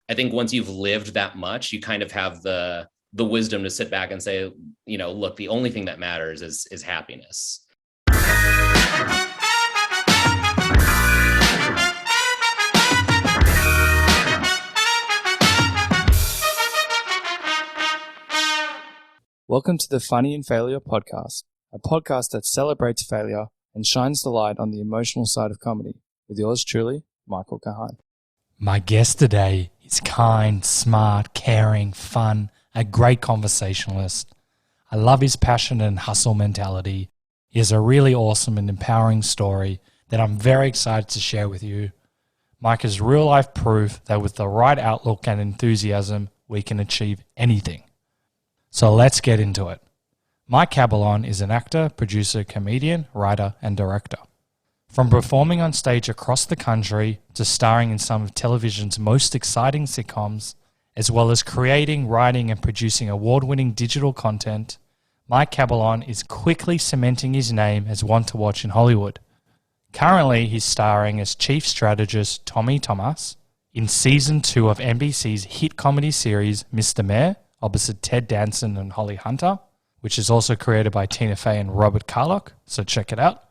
I think once you've lived that much, you kind of have the wisdom to sit back and say, look, the only thing that matters is happiness. Welcome to the Funny in Failure podcast, a podcast that celebrates failure and shines the light on the emotional side of comedy, with yours truly, Michael Kahan. My guest today is kind, smart, caring, fun, a great conversationalist. I love his passion and hustle mentality. He has a really awesome and empowering story that I'm very excited to share with you. Mike is real life proof that with the right outlook and enthusiasm, we can achieve anything. So let's get into it. Mike Cabellon is an actor, producer, comedian, writer, and director. From performing on stage across the country to starring in some of television's most exciting sitcoms, as well as creating, writing, and producing award-winning digital content, Mike Cabellon is quickly cementing his name as one to watch in Hollywood. Currently, he's starring as Chief Strategist Tommy Tomás in Season 2 of NBC's hit comedy series Mr. Mayor, opposite Ted Danson and Holly Hunter, which is also created by Tina Fey and Robert Carlock, so check it out.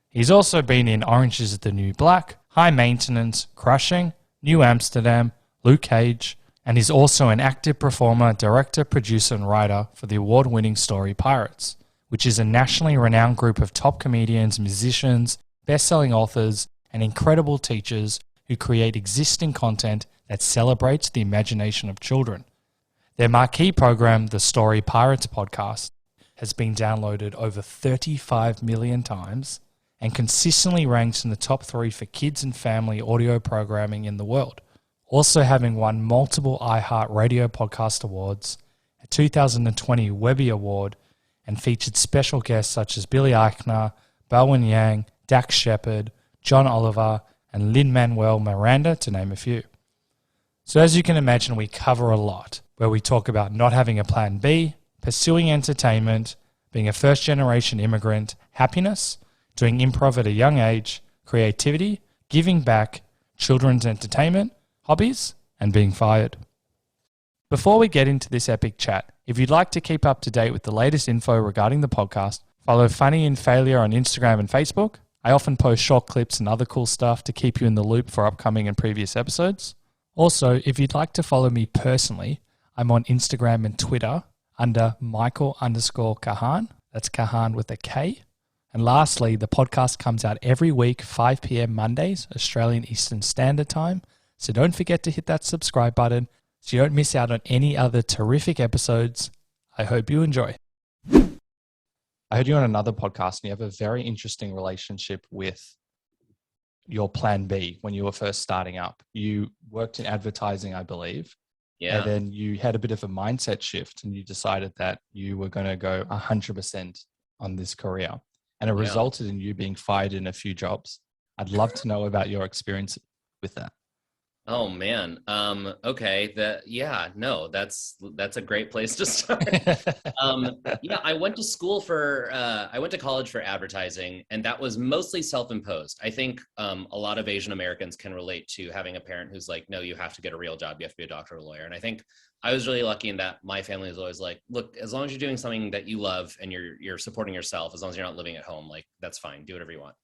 He's also been in Orange is the New Black, High Maintenance, Crushing, New Amsterdam, Luke Cage, and he's also an active performer, director, producer, and writer for the award-winning story Pirates, which is a nationally renowned group of top comedians, musicians, best-selling authors, and incredible teachers who create existing content that celebrates the imagination of children. Their marquee program, the Story Pirates podcast, has been downloaded over 35 million times and consistently ranks in the top 3 for kids and family audio programming in the world. Also having won multiple iHeartRadio Podcast Awards, a 2020 Webby Award, and featured special guests such as Billy Eichner, Bowen Yang, Dax Shepard, John Oliver, and Lin-Manuel Miranda, to name a few. So as you can imagine, we cover a lot, where we talk about not having a plan B, pursuing entertainment, being a first-generation immigrant, happiness, doing improv at a young age, creativity, giving back, children's entertainment, hobbies, and being fired. Before we get into this epic chat, if you'd like to keep up to date with the latest info regarding the podcast, follow Funny in Failure on Instagram and Facebook. I often post short clips and other cool stuff to keep you in the loop for upcoming and previous episodes. Also, if you'd like to follow me personally, I'm on Instagram and Twitter under Michael_Kahan. That's Kahan with a K. And lastly, the podcast comes out every week, 5 p.m. Mondays, Australian Eastern Standard Time. So don't forget to hit that subscribe button so you don't miss out on any other terrific episodes. I hope you enjoy. I heard you on another podcast and you have a very interesting relationship with your plan B when you were first starting up. You worked in advertising, I believe. Yeah. And then you had a bit of a mindset shift and you decided that you were going to go 100% on this career. And it resulted in you being fired in a few jobs. I'd love to know about your experience with that. Oh man. Okay. That's a great place to start. I went to school I went to college for advertising, and that was mostly self-imposed. I think a lot of Asian Americans can relate to having a parent who's like, no, you have to get a real job. You have to be a doctor or a lawyer. And I think I was really lucky in that my family was always like, look, as long as you're doing something that you love and you're supporting yourself, as long as you're not living at home, like that's fine. Do whatever you want.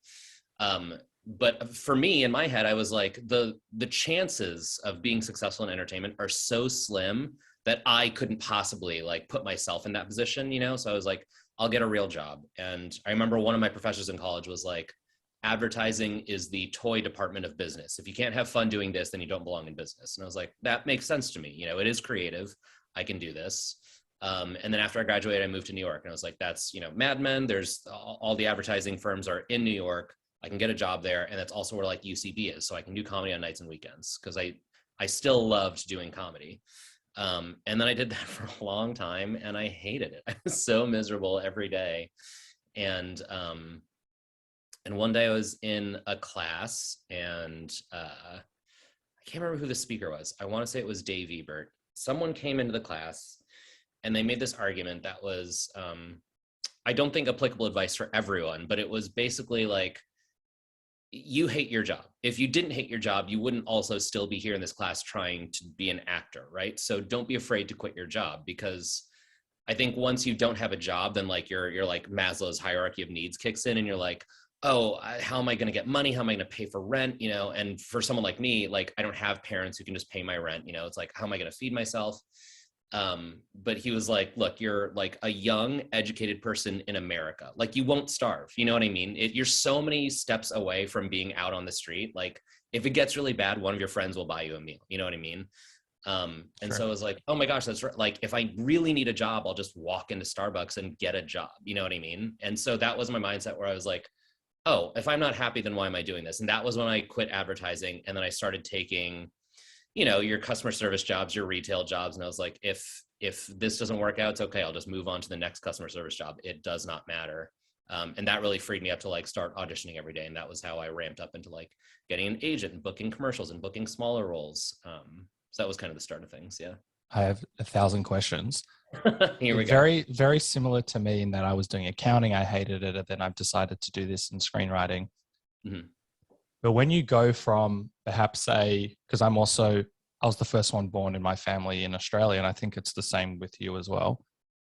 But for me, in my head, I was like, the chances of being successful in entertainment are so slim that I couldn't possibly like put myself in that position, So I was like, I'll get a real job. And I remember one of my professors in college was like, advertising is the toy department of business. If you can't have fun doing this, then you don't belong in business. And I was like, that makes sense to me. It is creative. I can do this. And then after I graduated, I moved to New York, and I was like, that's, Mad Men. There's all the advertising firms are in New York. I can get a job there. And that's also where like UCB is. So I can do comedy on nights and weekends because I still loved doing comedy. And then I did that for a long time and I hated it. I was so miserable every day. And one day I was in a class and I can't remember who the speaker was. I want to say it was Dave Ebert. Someone came into the class and they made this argument that was, I don't think applicable advice for everyone, but it was basically like, you hate your job. If you didn't hate your job, you wouldn't also still be here in this class trying to be an actor, right? So don't be afraid to quit your job, because I think once you don't have a job, then like you're like Maslow's hierarchy of needs kicks in, and you're like, oh, how am I going to get money? How am I going to pay for rent? You know, and for someone like me, like I don't have parents who can just pay my rent. You know, it's like, how am I going to feed myself? But he was like, look, you're like a young, educated person in America. Like you won't starve. You know what I mean? You're so many steps away from being out on the street. Like if it gets really bad, one of your friends will buy you a meal. You know what I mean? And Sure. so I was like, oh my gosh, that's right. Like if I really need a job, I'll just walk into Starbucks and get a job. You know what I mean? And so that was my mindset, where I was like, oh, if I'm not happy, then why am I doing this? And that was when I quit advertising. And then I started taking, you know, your customer service jobs, your retail jobs. And I was like, if this doesn't work out, it's okay. I'll just move on to the next customer service job. It does not matter. And that really freed me up to like start auditioning every day. And that was how I ramped up into like getting an agent and booking commercials and booking smaller roles. So that was kind of the start of things. Yeah. I have 1,000 questions. Here we go. Very, very similar to me in that I was doing accounting. I hated it. And then I've decided to do this in screenwriting. Mm-hmm. But when you go from perhaps because I was the first one born in my family in Australia, and I think it's the same with you as well.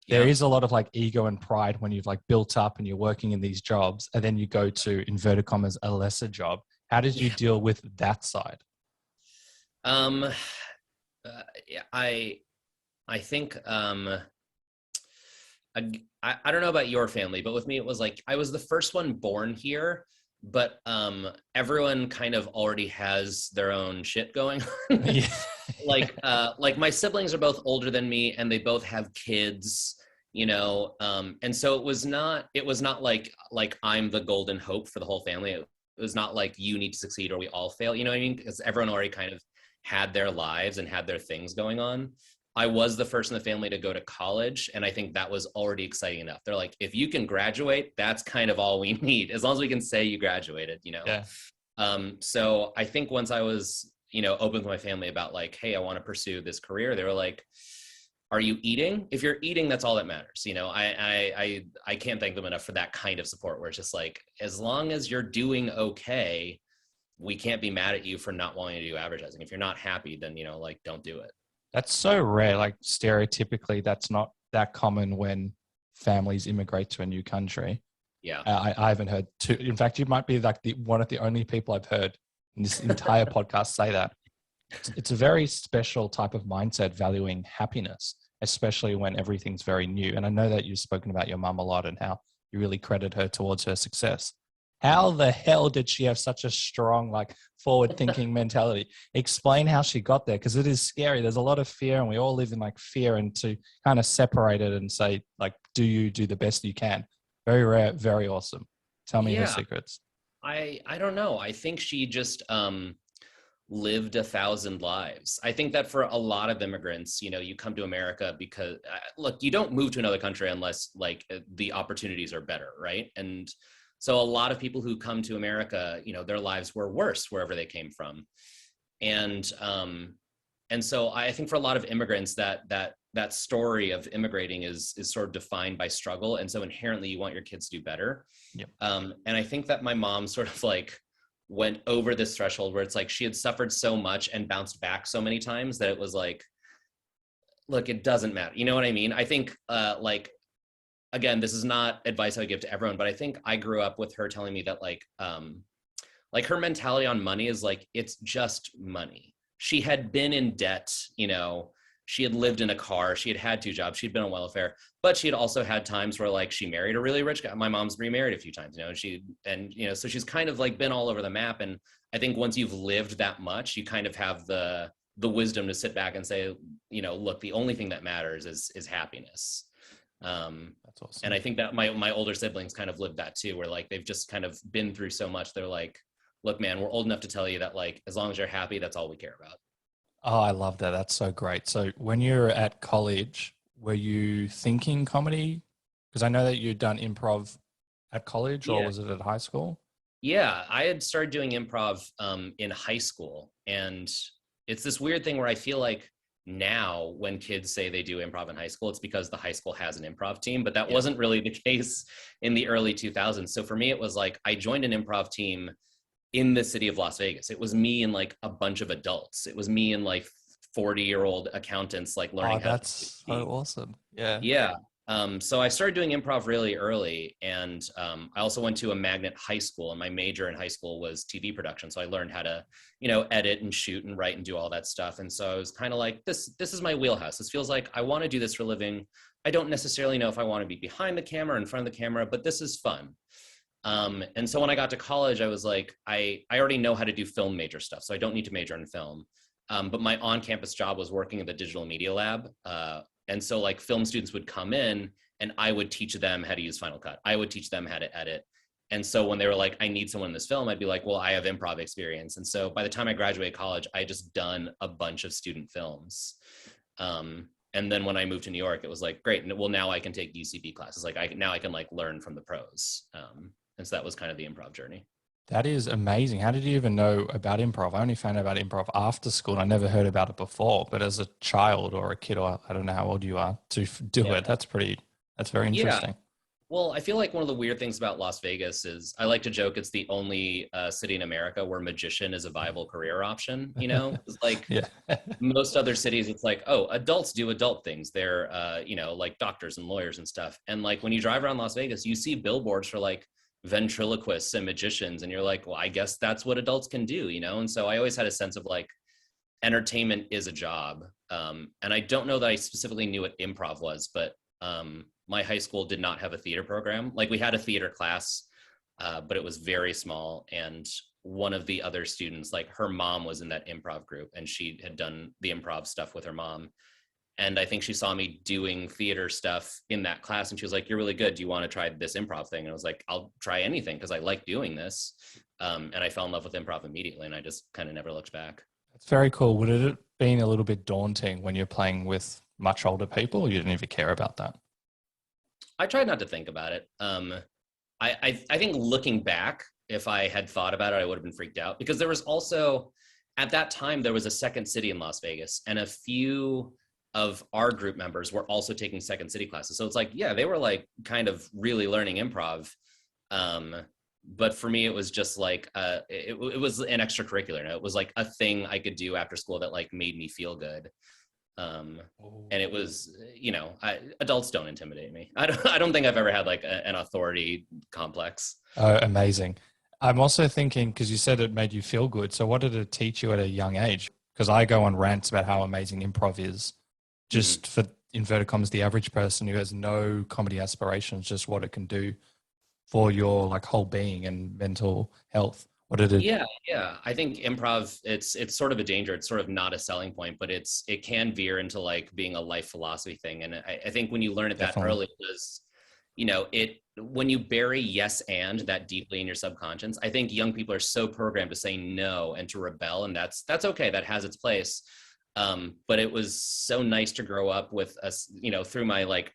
Yeah. There is a lot of like ego and pride when you've like built up and you're working in these jobs, and then you go to, inverted commas, a lesser job. How did you deal with that side? I think I don't know about your family, but with me it was like I was the first one born here, but everyone kind of already has their own shit going on. Yeah. like my siblings are both older than me, and they both have kids, you know, and so it was not like I'm the golden hope for the whole family. It was not like you need to succeed or we all fail, you know what I mean? Because everyone already kind of had their lives and had their things going on. I was the first in the family to go to college, and I think that was already exciting enough. They're like, if you can graduate, that's kind of all we need, as long as we can say you graduated, you know? Yeah. So I think once I was, you know, open with my family about like, hey, I want to pursue this career, they were like, are you eating? If you're eating, that's all that matters. You know, I can't thank them enough for that kind of support, where it's just like, as long as you're doing okay, we can't be mad at you for not wanting to do advertising. If you're not happy, then, you know, like, don't do it. That's so rare. Like stereotypically, that's not that common when families immigrate to a new country. Yeah. I haven't heard in fact, you might be like one of the only people I've heard in this entire podcast say that. It's a very special type of mindset, valuing happiness, especially when everything's very new. And I know that you've spoken about your mum a lot and how you really credit her towards her success. How the hell did she have such a strong, like, forward-thinking mentality? Explain how she got there, because it is scary. There's a lot of fear, and we all live in like fear. And to kind of separate it and say, like, do you do the best you can? Very rare, very awesome. Tell me her secrets. I don't know. I think she just lived 1,000 lives. I think that for a lot of immigrants, you know, you come to America because, look, you don't move to another country unless like the opportunities are better, right? And so a lot of people who come to America, you know, their lives were worse wherever they came from. And so I think for a lot of immigrants that story of immigrating is sort of defined by struggle. And so inherently you want your kids to do better. Yep. And I think that my mom sort of like went over this threshold where it's like she had suffered so much and bounced back so many times that it was like, look, it doesn't matter. You know what I mean? I think again, this is not advice I would give to everyone, but I think I grew up with her telling me that like her mentality on money is like, it's just money. She had been in debt, you know, she had lived in a car, she had had 2 jobs, she'd been on welfare, but she had also had times where like she married a really rich guy. My mom's remarried a few times, you know, so she's kind of like been all over the map. And I think once you've lived that much, you kind of have the wisdom to sit back and say, you know, look, the only thing that matters is happiness. That's awesome. And I think that my older siblings kind of lived that too, where like they've just kind of been through so much. They're like, look, man, we're old enough to tell you that like, as long as you're happy, that's all we care about. Oh, I love that. That's so great. So when you were at college, were you thinking comedy? Because I know that you'd done improv at college, or was it at high school? Yeah, I had started doing improv in high school. And it's this weird thing where I feel like now when kids say they do improv in high school, it's because the high school has an improv team, but that wasn't really the case in the early 2000s. So for me, it was like I joined an improv team in the city of Las Vegas. It was me and like a bunch of adults. It was me and like 40-year-old accountants like learning how to that's so awesome. Yeah. Yeah. So I started doing improv really early, and I also went to a magnet high school, and my major in high school was TV production. So I learned how to, edit and shoot and write and do all that stuff. And so I was kind of like, this is my wheelhouse. This feels like I want to do this for a living. I don't necessarily know if I want to be behind the camera or in front of the camera, but this is fun. And so when I got to college, I was like, I already know how to do film major stuff, so I don't need to major in film. But my on-campus job was working in the digital media lab. And so like film students would come in and I would teach them how to use Final Cut. I would teach them how to edit. And so when they were like, I need someone in this film, I'd be like, well, I have improv experience. And so by the time I graduated college, I just done a bunch of student films. And then when I moved to New York, it was like, great. Well, now I can take UCB classes. Like now I can like learn from the pros. And so that was kind of the improv journey. That is amazing. How did you even know about improv? I only found out about improv after school. I never heard about it before, but as a child or a kid, or I don't know how old you are to do it. That's very interesting. Yeah. Well, I feel like one of the weird things about Las Vegas is I like to joke it's the only city in America where magician is a viable career option. It's like most other cities, it's like, oh, adults do adult things. They're, like doctors and lawyers and stuff. And like when you drive around Las Vegas, you see billboards for like ventriloquists and magicians, and you're like, well, I guess that's what adults can do, And so I always had a sense of like entertainment is a job. And I don't know that I specifically knew what improv was, but my high school did not have a theater program. Like we had a theater class, but it was very small. And one of the other students, like her mom was in that improv group, and she had done the improv stuff with her mom. And I think she saw me doing theater stuff in that class, and she was like, you're really good. Do you want to try this improv thing? And I was like, I'll try anything because I like doing this. And I fell in love with improv immediately, and I just kind of never looked back. That's very cool. Would it have been a little bit daunting when you're playing with much older people, or you didn't even care about that? I tried not to think about it. I think looking back, if I had thought about it, I would have been freaked out, because there was also, at that time, there was a second city in Las Vegas, and a few of our group members were also taking second city classes. So it's like, yeah, they were like kind of really learning improv. But for me, it was just like, it was an extracurricular. It was like a thing I could do after school that like made me feel good. And it was, adults don't intimidate me. I don't think I've ever had like an authority complex. Oh, amazing. I'm also thinking, because you said it made you feel good. So what did it teach you at a young age? Because I go on rants about how amazing improv is. Just for inverted commas, the average person who has no comedy aspirations, just what it can do for your like whole being and mental health. What did it? Yeah. I think improv, it's sort of a danger. It's sort of not a selling point, but it can veer into like being a life philosophy thing. And I think when you learn it that early, because when you bury yes and that deeply in your subconscious, I think young people are so programmed to say no and to rebel, and that's okay. That has its place. But it was so nice to grow up with us, through my like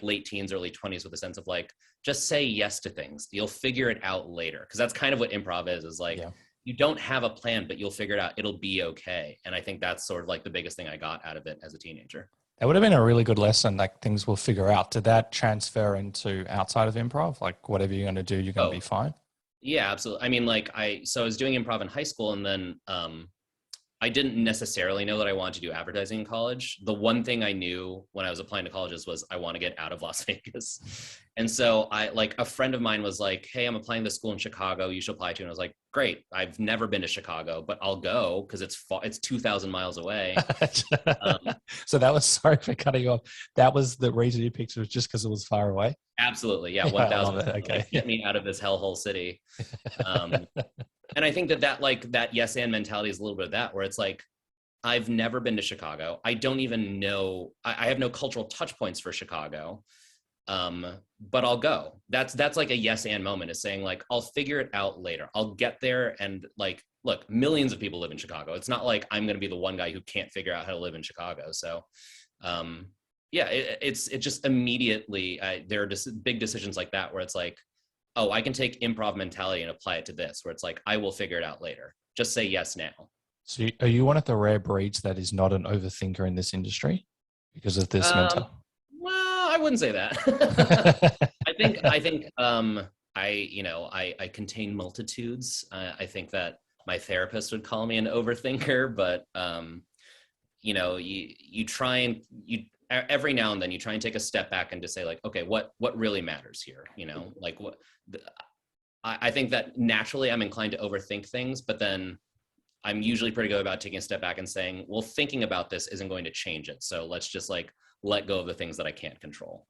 late teens, early 20s, with a sense of like, just say yes to things. You'll figure it out later. Cause that's kind of what improv is like, you don't have a plan, but you'll figure it out. It'll be okay. And I think that's sort of like the biggest thing I got out of it as a teenager. That would have been a really good lesson. Like things will figure out. Did that transfer into outside of improv? Like whatever you're going to do, you're going to be fine. Yeah, absolutely. I mean, so I was doing improv in high school, and then, I didn't necessarily know that I wanted to do advertising in college. The one thing I knew when I was applying to colleges was I want to get out of Las Vegas. And so a friend of mine was like, hey, I'm applying to school in Chicago. You should apply to. And I was like, great. I've never been to Chicago, but I'll go because it's 2,000 miles away. So that was, sorry for cutting you off. That was the reason you picked it, was just because it was far away? Absolutely. Yeah. 1,000. Okay. Get me out of this hellhole city. And I think that yes and mentality is a little bit of that, where it's like, I've never been to Chicago. I don't even know, I have no cultural touch points for Chicago. But I'll go. That's like a yes and moment, is saying like, I'll figure it out later. I'll get there. And like, look, millions of people live in Chicago. It's not like I'm going to be the one guy who can't figure out how to live in Chicago. So, it's just immediately, there are just big decisions like that where it's like, oh, I can take improv mentality and apply it to this, where it's like, I will figure it out later. Just say yes now. So are you one of the rare breeds that is not an overthinker in this industry because of this mentality? Well, I wouldn't say that. I think I contain multitudes. I think that my therapist would call me an overthinker, but you try and every now and then you try and take a step back and just say like, okay, what really matters here? Like I think that naturally I'm inclined to overthink things, but then I'm usually pretty good about taking a step back and saying, well, thinking about this isn't going to change it. So let's just like let go of the things that I can't control.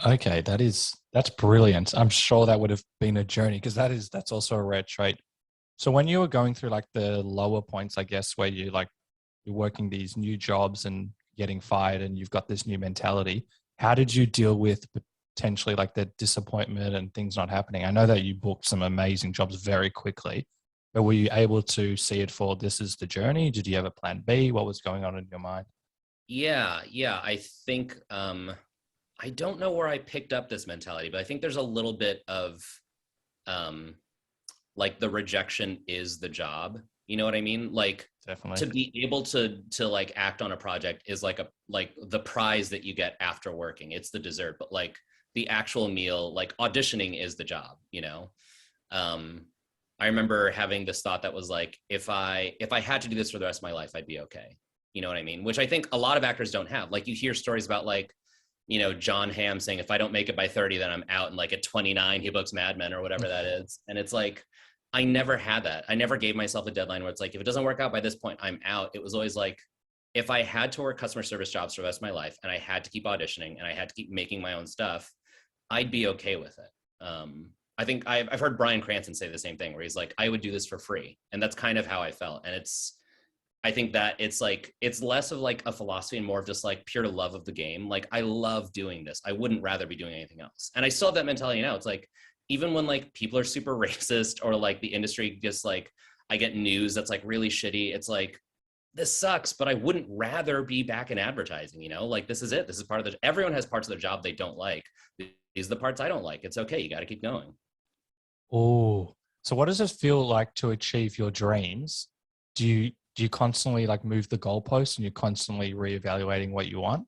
Okay, that's brilliant. I'm sure that would have been a journey, because that's also a rare trait. So when you were going through like the lower points, I guess, where you're working these new jobs and getting fired and you've got this new mentality, how did you deal with potentially like the disappointment and things not happening? I know that you booked some amazing jobs very quickly, but were you able to see it for this is the journey? Did you have a plan B? What was going on in your mind? Yeah. I think I don't know where I picked up this mentality, but I think there's a little bit of like the rejection is the job. You know what I mean? Like, definitely, to be able to like act on a project is like the prize that you get after working. It's the dessert, but like the actual meal, like auditioning is the job, I remember having this thought that was like, if I had to do this for the rest of my life, I'd be okay. You know what I mean? Which I think a lot of actors don't have. Like you hear stories about like, John Hamm saying, if I don't make it by 30, then I'm out. And like at 29, he books Mad Men or whatever that is. And it's like, I never had that. I never gave myself a deadline where it's like, if it doesn't work out by this point, I'm out. It was always like, if I had to work customer service jobs for the rest of my life and I had to keep auditioning and I had to keep making my own stuff, I'd be okay with it. I think I've heard Bryan Cranston say the same thing where he's like, I would do this for free. And that's kind of how I felt. And I think that it's like, it's less of like a philosophy and more of just like pure love of the game. Like, I love doing this. I wouldn't rather be doing anything else. And I still have that mentality now. It's like, even when like people are super racist or like the industry just like, I get news that's like really shitty. It's like, this sucks, but I wouldn't rather be back in advertising, like this is it. This is part of everyone has parts of their job they don't like. These are the parts I don't like. It's okay. You got to keep going. Oh, so what does it feel like to achieve your dreams? Do you constantly like move the goalposts and you're constantly reevaluating what you want?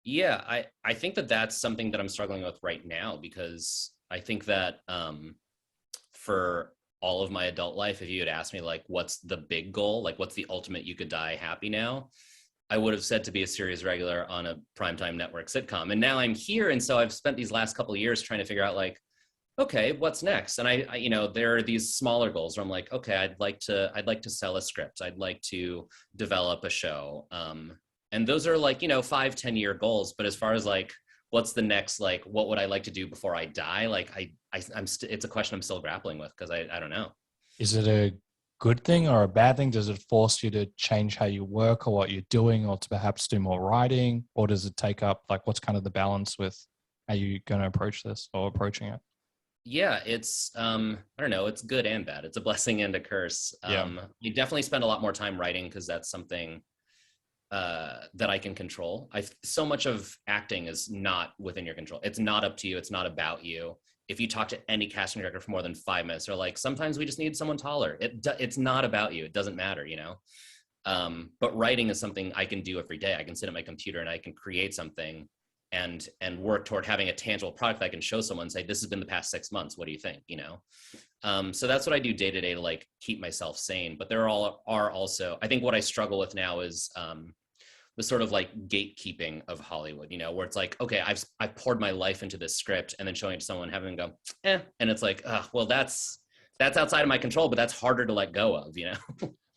Yeah, I think that that's something that I'm struggling with right now, because I think that for all of my adult life, if you had asked me like, what's the big goal? Like, what's the ultimate you could die happy now? I would have said to be a series regular on a primetime network sitcom. And now I'm here. And so I've spent these last couple of years trying to figure out like, okay, what's next? And I there are these smaller goals where I'm like, okay, I'd like to sell a script. I'd like to develop a show. And those are like, 5-10 year goals. But as far as like, what's the next, like, what would I like to do before I die? Like it's a question I'm still grappling with, because I don't know. Is it a good thing or a bad thing? Does it force you to change how you work or what you're doing, or to perhaps do more writing? Or does it take up, like, what's kind of the balance with how you're going to approach this or approaching it? Yeah, it's I don't know, it's good and bad. It's a blessing and a curse. You definitely spend a lot more time writing, because that's something that I can control. So much of acting is not within your control. It's not up to you. It's not about you. If you talk to any casting director for more than 5 minutes, they're like, sometimes we just need someone taller. It's not about you. It doesn't matter, But writing is something I can do every day. I can sit at my computer and I can create something and work toward having a tangible product that I can show someone and say, this has been the past 6 months. What do you think? So that's what I do day to day to like keep myself sane. But there are also, I think what I struggle with now is the sort of like gatekeeping of Hollywood, where it's like, okay, I've poured my life into this script, and then showing it to someone, having them go, and it's like, well, that's outside of my control, but that's harder to let go of,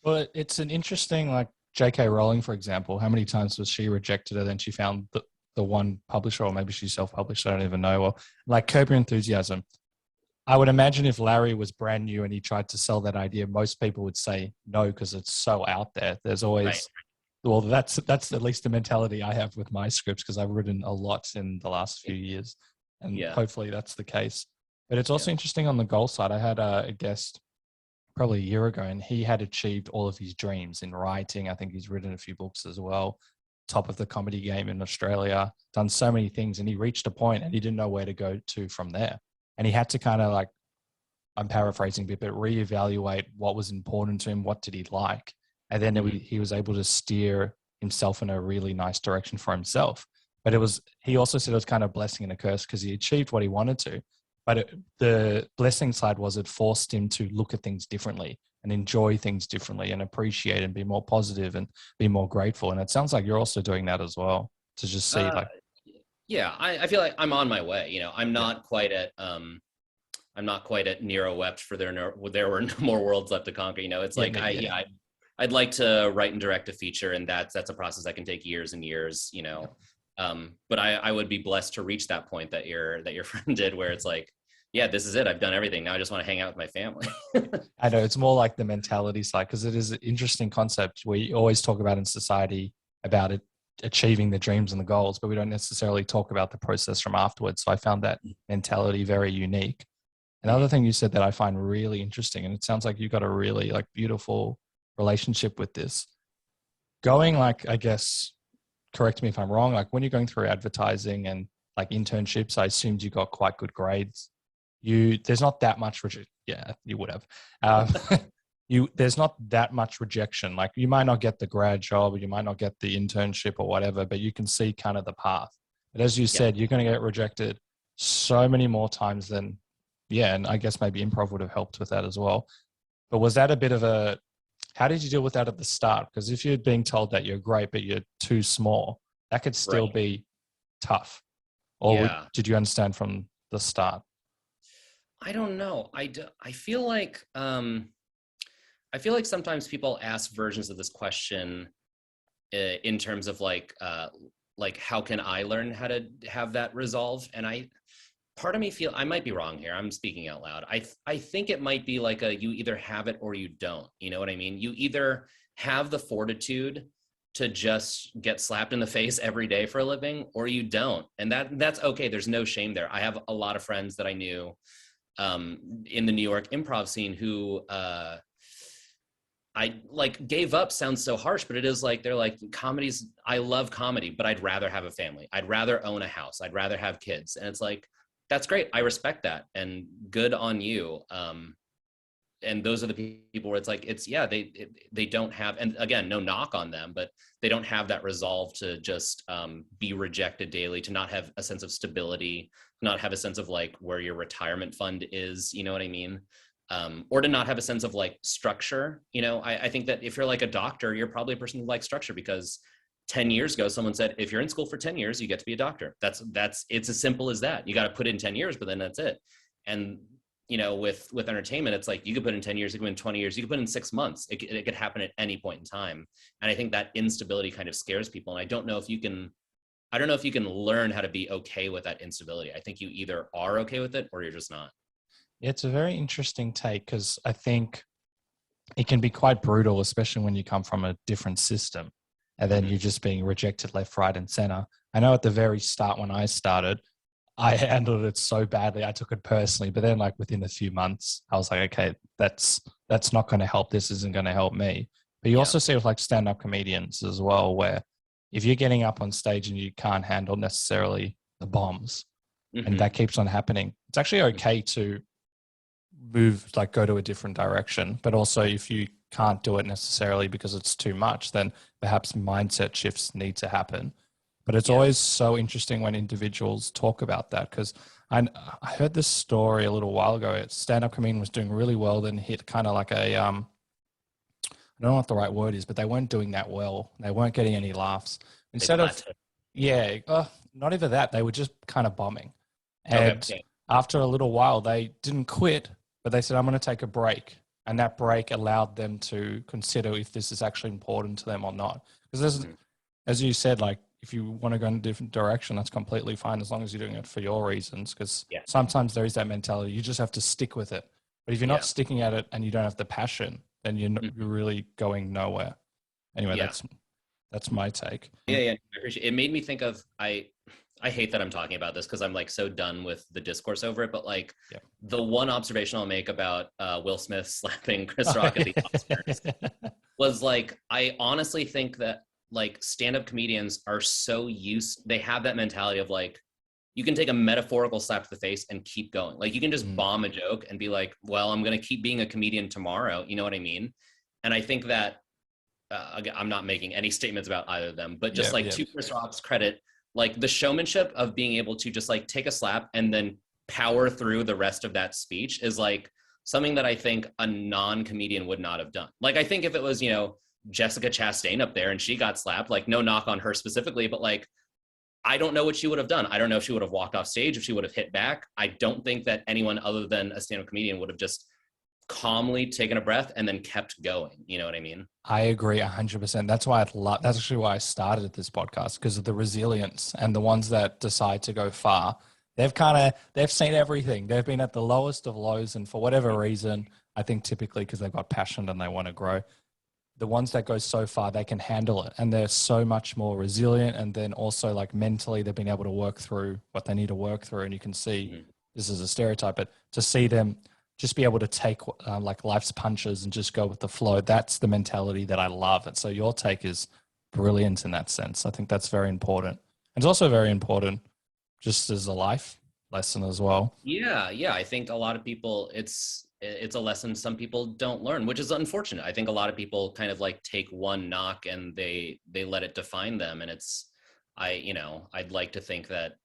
Well, it's an interesting, like J.K. Rowling, for example. How many times was she rejected, and then she found the one publisher, or maybe she self-published, I don't even know. Or like Curb Your Enthusiasm. I would imagine if Larry was brand new and he tried to sell that idea, most people would say no, because it's so out there. There's always, right. Well, that's at least the mentality I have with my scripts, because I've written a lot in the last few years, and hopefully that's the case. But it's also interesting on the goal side. I had a guest probably a year ago, and he had achieved all of his dreams in writing. I think he's written a few books as well, top of the comedy game in Australia, done so many things, and he reached a point and he didn't know where to go to from there. And he had to kind of, like, I'm paraphrasing a bit, but reevaluate what was important to him, what did he like. And then he was able to steer himself in a really nice direction for himself. But he also said it was kind of a blessing and a curse, because he achieved what he wanted to, But the blessing side was it forced him to look at things differently and enjoy things differently and appreciate and be more positive and be more grateful. And it sounds like you're also doing that as well, to just see like. Yeah, I feel like I'm on my way. You know, I'm not quite at Nero wept for there were no more worlds left to conquer. You know, it's like I'd like to write and direct a feature, and that's a process that can take years and years. You know, but I would be blessed to reach that point that your friend did, where it's like, yeah, this is it. I've done everything. Now I just want to hang out with my family. I know it's more like the mentality side, because it is an interesting concept. We always talk about in society about it achieving the dreams and the goals, but we don't necessarily talk about the process from afterwards. So I found that mentality very unique. Another thing you said that I find really interesting, and it sounds like you've got a really like beautiful relationship with this. Going like, I guess, correct me if I'm wrong, like when you're going through advertising and like internships, I assumed you got quite good grades. There's not that much, yeah, you would have. There's not that much rejection. Like you might not get the grad job, or you might not get the internship or whatever, but you can see kind of the path. But as you said, you're going to get rejected so many more times than, and I guess maybe improv would have helped with that as well. But was that a bit of how did you deal with that at the start? Because if you're being told that you're great, but you're too small, that could still be tough. Or did you understand from the start? I don't know. I feel like sometimes people ask versions of this question in terms of like how can I learn how to have that resolve? And part of me I might be wrong here. I'm speaking out loud. I think it might be like you either have it or you don't. You know what I mean? You either have the fortitude to just get slapped in the face every day for a living, or you don't. And that's okay. There's no shame there. I have a lot of friends that I knew in the New York improv scene who I like gave up sounds so harsh, but it is like, they're like, I love comedy, but I'd rather have a family. I'd rather own a house. I'd rather have kids. And it's like, that's great. I respect that, and good on you. And those are the people where it's like, they don't have, and again, no knock on them, but they don't have that resolve to just be rejected daily, to not have a sense of stability, not have a sense of like where your retirement fund is, you know what I mean? Or to not have a sense of like structure. You know, I think that if you're like a doctor, you're probably a person who likes structure, because 10 years ago, someone said, if you're in school for 10 years, you get to be a doctor. It's as simple as that. You got to put in 10 years, but then that's it. And, you know, with entertainment, it's like, you could put in 10 years, you could put in 20 years, you could put in 6 months. It could happen at any point in time. And I think that instability kind of scares people. And I don't know if you can learn how to be okay with that instability. I think you either are okay with it or you're just not. It's a very interesting take, because I think it can be quite brutal, especially when you come from a different system and then you're just being rejected left, right, and center. I know at the very start when I started, I handled it so badly. I took it personally, but then like within a few months, I was like, okay, that's not going to help. This isn't going to help me. But you also see with like stand-up comedians as well, where if you're getting up on stage and you can't handle necessarily the bombs, and that keeps on happening, it's actually okay to go to a different direction. But also if you can't do it necessarily because it's too much, then perhaps mindset shifts need to happen. But it's always so interesting when individuals talk about that, because I heard this story a little while ago. A stand-up comedian was doing really well, then hit kind of like a, I don't know what the right word is, but they weren't doing that well. They weren't getting any laughs. Instead of, not even that, they were just kind of bombing. And after a little while, they didn't quit, but they said, I'm going to take a break. And that break allowed them to consider if this is actually important to them or not. Because as you said, like, if you want to go in a different direction, that's completely fine, as long as you're doing it for your reasons. Because sometimes there is that mentality, you just have to stick with it. But if you're not sticking at it and you don't have the passion, then you're really going nowhere. Anyway, that's my take. Yeah, I appreciate it. It made me think of, I hate that I'm talking about this because I'm like so done with the discourse over it, but like the one observation I'll make about Will Smith slapping Chris Rock at the Oscars was like, I honestly think that like stand-up comedians are so they have that mentality of like, you can take a metaphorical slap to the face and keep going. Like you can just bomb a joke and be like, well, I'm going to keep being a comedian tomorrow. You know what I mean? And I think that, again, I'm not making any statements about either of them, but just to Chris Rock's credit, like the showmanship of being able to just like take a slap and then power through the rest of that speech is like something that I think a non-comedian would not have done. Like, I think if it was, you know, Jessica Chastain up there and she got slapped, like, no knock on her specifically, but like, I don't know what she would have done. I don't know if she would have walked off stage, if she would have hit back. I don't think that anyone other than a stand-up comedian would have just calmly taken a breath and then kept going. You know what I mean? I agree 100%. That's why that's actually why I started this podcast, because of the resilience, and the ones that decide to go far. They've seen everything. They've been at the lowest of lows, and for whatever reason, I think typically because they've got passion and they want to grow, the ones that go so far, they can handle it, and they're so much more resilient. And then also, like, mentally, they've been able to work through what they need to work through. And you can see, this is a stereotype, but to see them just be able to take like life's punches and just go with the flow, that's the mentality that I love. And so your take is brilliant in that sense. I think that's very important. And it's also very important just as a life lesson as well. Yeah. I think a lot of people, it's a lesson some people don't learn, which is unfortunate. I think a lot of people kind of like take one knock and they let it define them. And I'd like to think that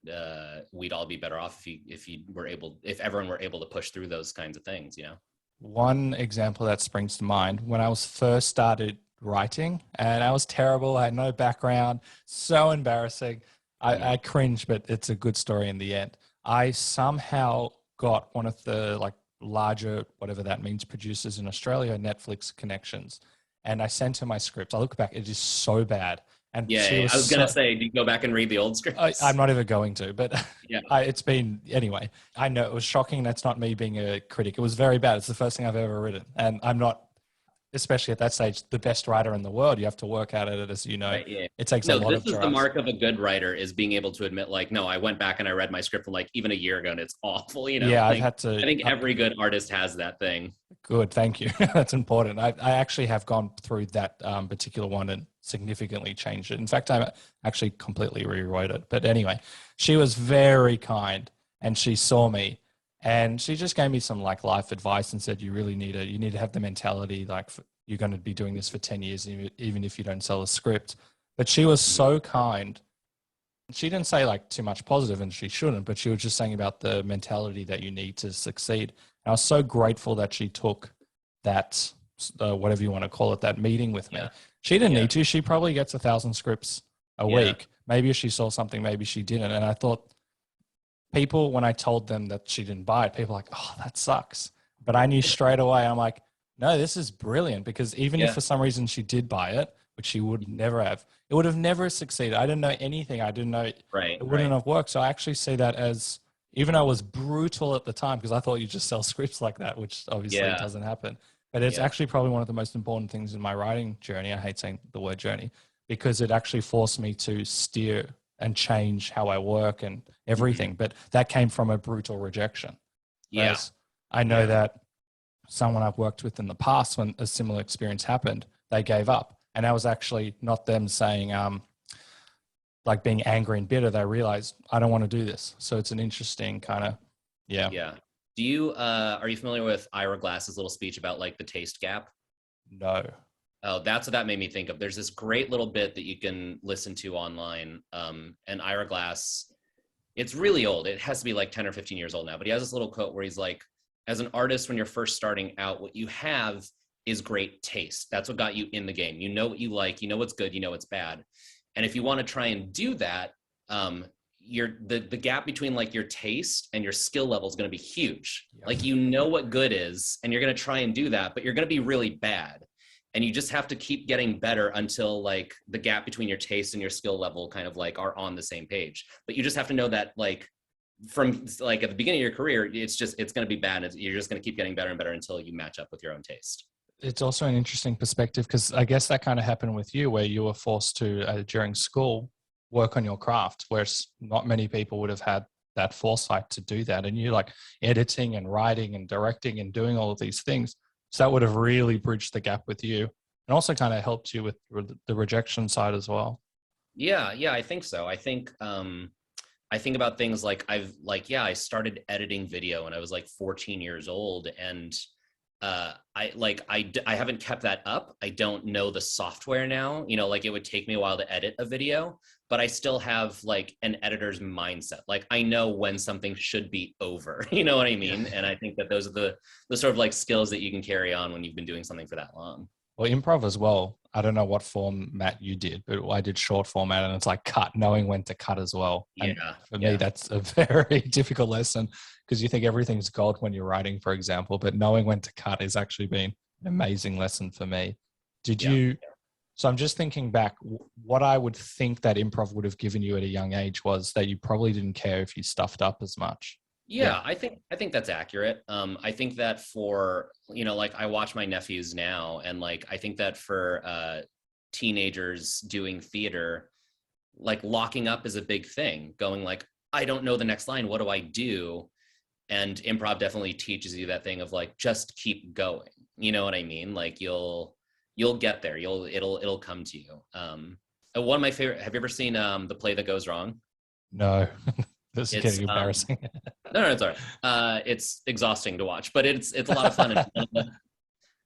we'd all be better off if everyone were able to push through those kinds of things, you know? One example that springs to mind, when I was first started writing, and I was terrible, I had no background, so embarrassing. I cringe, but it's a good story in the end. I somehow got one of the like larger, whatever that means, producers in Australia, Netflix connections. And I sent her my script. I look back, it is so bad. And I was going to say, do you go back and read the old scripts? I'm not even going to, but yeah. It's been, anyway, I know it was shocking. That's not me being a critic. It was very bad. It's the first thing I've ever written. And I'm not, especially at that stage, the best writer in the world. You have to work at it, as you know. Right, yeah. It takes a lot of this is the mark of a good writer, is being able to admit, like, no, I went back and I read my script from like even a year ago and it's awful, you know? Yeah, like, I've had to. I think every good artist has that thing. Good, thank you. That's important. I actually have gone through that particular one and significantly changed it. In fact, I actually completely rewrote it. But anyway, she was very kind, and she saw me, and she just gave me some like life advice and said, you need to have the mentality like you're going to be doing this for 10 years, even if you don't sell a script. But she was so kind. She didn't say like too much positive, and she shouldn't, but she was just saying about the mentality that you need to succeed. And I was so grateful that she took that, whatever you want to call it, that meeting with me. She didn't need to. She probably gets 1,000 scripts a week. Maybe if she saw something, maybe she didn't. And I thought people, when I told them that she didn't buy it, people were like, oh, that sucks. But I knew straight away, I'm like, no, this is brilliant, because even if for some reason she did buy it, which she would never have, it would have never succeeded. I didn't know anything. I didn't know it wouldn't have worked. So I actually see that as, even though it was brutal at the time, because I thought you just sell scripts like that, which obviously doesn't happen. But it's actually probably one of the most important things in my writing journey. I hate saying the word journey, because it actually forced me to steer and change how I work and everything. But that came from a brutal rejection. Whereas I know that someone I've worked with in the past, when a similar experience happened, they gave up. And that was actually not them saying, like being angry and bitter. They realized, I don't want to do this. So it's an interesting kind of, Yeah. Do you, are you familiar with Ira Glass's little speech about like the taste gap? No. Oh, that's what that made me think of. There's this great little bit that you can listen to online. And Ira Glass, it's really old. It has to be like 10 or 15 years old now, but he has this little quote where he's like, as an artist, when you're first starting out, what you have is great taste. That's what got you in the game. You know what you like, you know what's good, you know what's bad. And if you want to try and do that, the gap between like your taste and your skill level is going to be huge. Like, you know what good is, and you're going to try and do that, but you're going to be really bad. And you just have to keep getting better until like the gap between your taste and your skill level kind of like are on the same page. But you just have to know that like from like at the beginning of your career, it's going to be bad. You're just going to keep getting better and better until you match up with your own taste. It's also an interesting perspective, because I guess that kind of happened with you, where you were forced to, during school, work on your craft, whereas not many people would have had that foresight to do that. And you like editing and writing and directing and doing all of these things. So that would have really bridged the gap with you, and also kind of helped you with the rejection side as well. Yeah, I think so. I think about things like I started editing video when I was like 14 years old, and I haven't kept that up. I don't know the software now, like it would take me a while to edit a video, but I still have like an editor's mindset. Like I know when something should be over, you know what I mean? And I think that those are the sort of like skills that you can carry on when you've been doing something for that long. Well, improv as well. I don't know what format you did, but I did short format, and it's like cut, knowing when to cut as well. And for me, that's a very difficult lesson, because you think everything's gold when you're writing, for example, but knowing when to cut has actually been an amazing lesson for me. So I'm just thinking back, what I would think that improv would have given you at a young age was that you probably didn't care if you stuffed up as much. Yeah, I think that's accurate. I think that for, like I watch my nephews now, and like I think that for teenagers doing theater, like locking up is a big thing. Going like, I don't know the next line, what do I do? And improv definitely teaches you that thing of like, just keep going. You know what I mean? Like you'll get there. It'll come to you. One of my favorite. Have you ever seen The Play That Goes Wrong? No. This is getting embarrassing. No, it's all right. It's exhausting to watch, but it's a lot of fun.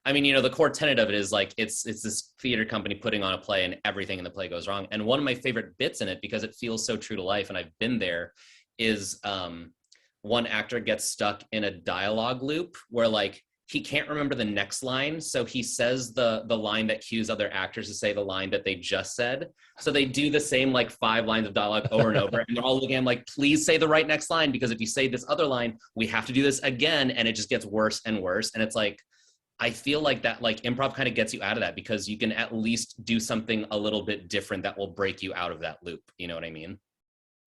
I mean, the core tenet of it is like, it's this theater company putting on a play and everything in the play goes wrong. And one of my favorite bits in it, because it feels so true to life, and I've been there, is one actor gets stuck in a dialogue loop where like, he can't remember the next line. So he says the line that cues other actors to say the line that they just said. So they do the same like 5 lines of dialogue over and over. And they're all looking at him like, please say the right next line, because if you say this other line, we have to do this again. And it just gets worse and worse. And it's like, I feel like that like improv kind of gets you out of that, because you can at least do something a little bit different that will break you out of that loop. You know what I mean?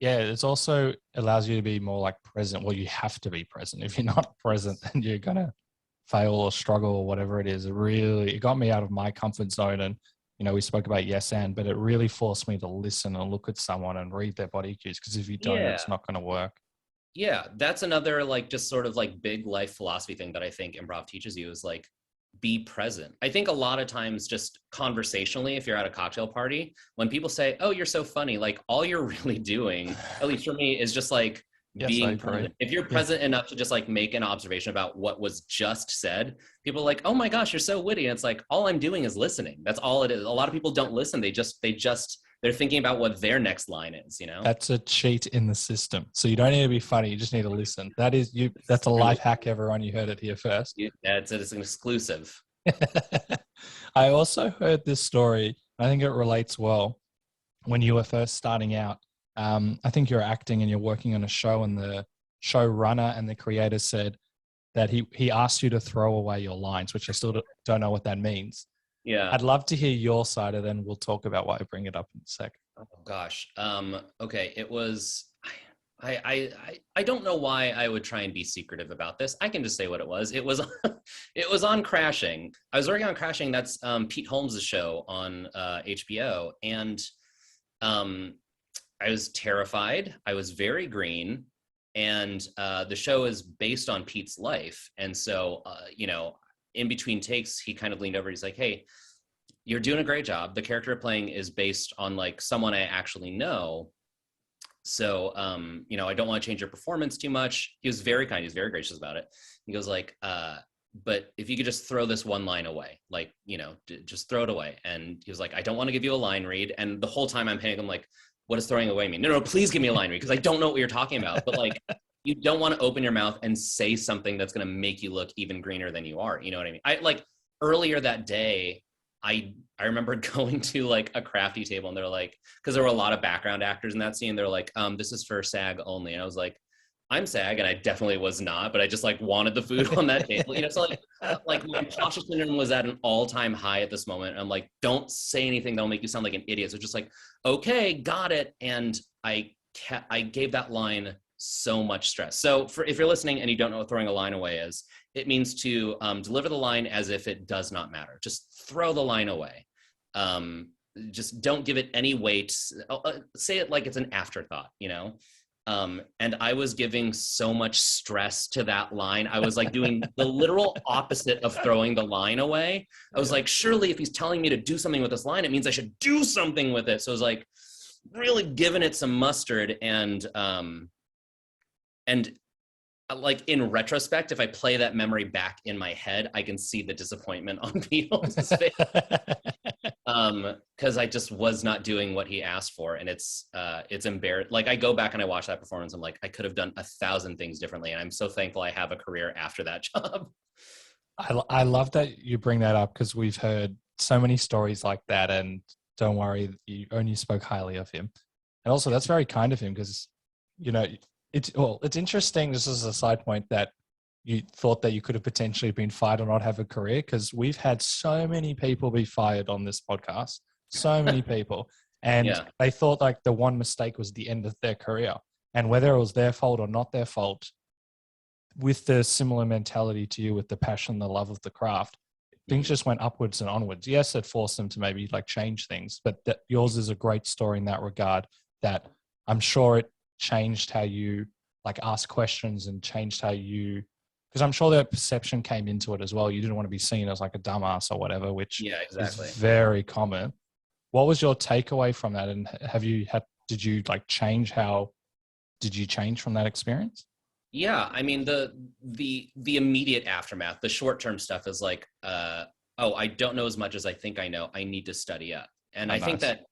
Yeah, it's also allows you to be more like present. Well, you have to be present. If you're not present, then you're going to fail or struggle or whatever it is. It got me out of my comfort zone. And, we spoke about yes and, but it really forced me to listen and look at someone and read their body cues. Because if you don't, it's not going to work. Yeah, that's another like just sort of like big life philosophy thing that I think improv teaches you is like, be present. I think a lot of times just conversationally, if you're at a cocktail party, when people say, oh, you're so funny, like all you're really doing, at least for me, is just like, being present. If you're present enough to just like make an observation about what was just said, people are like, oh my gosh, you're so witty. And it's like, all I'm doing is listening. That's all it is. A lot of people don't listen. They're thinking about what their next line is, That's a cheat in the system. So you don't need to be funny. You just need to listen. That's a life hack, everyone. You heard it here first. Yeah, it's an exclusive. I also heard this story. I think it relates well. When you were first starting out, I think you're acting and you're working on a show, and the showrunner and the creator said that he asked you to throw away your lines, which I still don't know what that means. Yeah. I'd love to hear your side, and then we'll talk about why I bring it up in a sec. Oh gosh. Okay. It was, I don't know why I would try and be secretive about this. I can just say what it was. It was, it was on Crashing. I was working on Crashing. That's Pete Holmes' show on HBO. And I was terrified. I was very green, and the show is based on Pete's life. And so, in between takes, he kind of leaned over. He's like, hey, you're doing a great job. The character you're playing is based on like someone I actually know. So, I don't want to change your performance too much. He was very kind. He was very gracious about it. He goes like, but if you could just throw this one line away, like, just throw it away. And he was like, I don't want to give you a line read. And the whole time I'm hitting him like, what does throwing away mean? No, please give me a line read, because I don't know what you're talking about. But like, you don't want to open your mouth and say something that's going to make you look even greener than you are. You know what I mean? I like earlier that day, I remember going to like a crafty table, and they're like, because there were a lot of background actors in that scene. They're like, this is for SAG only. And I was like, I'm SAG, and I definitely was not, but I just like wanted the food on that table. So like my imposter syndrome was at an all-time high at this moment. And I'm like, don't say anything that'll make you sound like an idiot. So just like, okay, got it. And I gave that line so much stress. So if you're listening and you don't know what throwing a line away is, it means to deliver the line as if it does not matter. Just throw the line away. Just don't give it any weight. Say it like it's an afterthought, and I was giving so much stress to that line. I was like doing the literal opposite of throwing the line away. I was like, surely if he's telling me to do something with this line, it means I should do something with it. So I was like really giving it some mustard, and like in retrospect, if I play that memory back in my head, I can see the disappointment on Beatles' face. Because I just was not doing what he asked for, and it's embarrassing. Like I go back and I watch that performance, I'm like, I could have done 1,000 things differently, and I'm so thankful I have a career after that job. I love that you bring that up because we've heard so many stories like that, and don't worry, you only spoke highly of him. And also that's very kind of him because, you know, it's interesting, just as a side point, that you thought that you could have potentially been fired or not have a career, because we've had so many people be fired on this podcast, so many people. And they thought like the one mistake was the end of their career. And whether it was their fault or not their fault, with the similar mentality to you, with the passion, the love of the craft, things just went upwards and onwards. Yes, it forced them to maybe like change things, but that yours is a great story in that regard, that I'm sure it changed how you like ask questions and changed how you, because I'm sure that perception came into it as well. You didn't want to be seen as like a dumbass or whatever, which is very common. What was your takeaway from that? And did you change from that experience? Yeah, I mean the immediate aftermath, the short-term stuff is like, oh, I don't know as much as I think I know. I need to study up. And I think that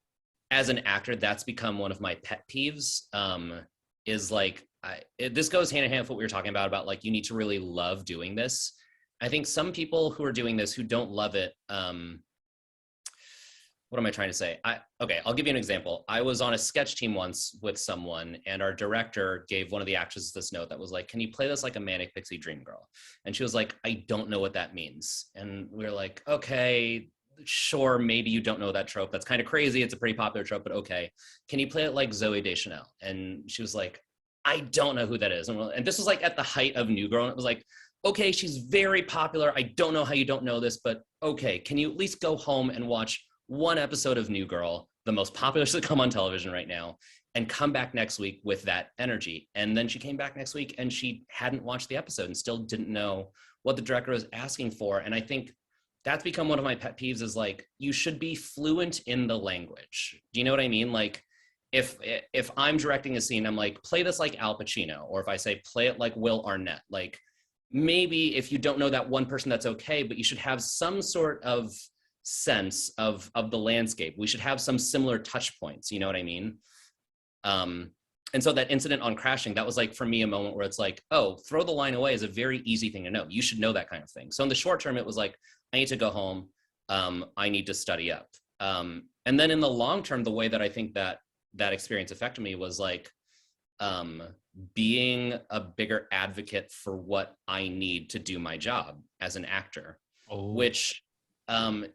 as an actor, that's become one of my pet peeves, is like, this goes hand in hand with what we were talking about like, you need to really love doing this. I think some people who are doing this who don't love it, what am I trying to say? I'll give you an example. I was on a sketch team once with someone, and our director gave one of the actresses this note that was like, can you play this like a manic pixie dream girl? And she was like, I don't know what that means. And we were like, okay, sure, maybe you don't know that trope. That's kind of crazy. It's a pretty popular trope, but okay. Can you play it like Zooey Deschanel? And she was like, I don't know who that is. And this was like at the height of New Girl. And it was like, okay, she's very popular. I don't know how you don't know this, but okay, can you at least go home and watch one episode of New Girl, the most popular sitcom on television right now, and come back next week with that energy? And then she came back next week and she hadn't watched the episode and still didn't know what the director was asking for. And I think that's become one of my pet peeves, is like, you should be fluent in the language. Do you know what I mean? Like, if I'm directing a scene, I'm like, play this like Al Pacino, or if I say play it like Will Arnett, like maybe if you don't know that one person, that's okay, but you should have some sort of sense of the landscape. We should have some similar touch points, you know what I mean? And so that incident on Crashing, that was like, for me, a moment where it's like, oh, throw the line away is a very easy thing to know. You should know that kind of thing. So in the short term, it was like, I need to go home. I need to study up. And then in the long term, the way that I think that experience affected me was like, being a bigger advocate for what I need to do my job as an actor, which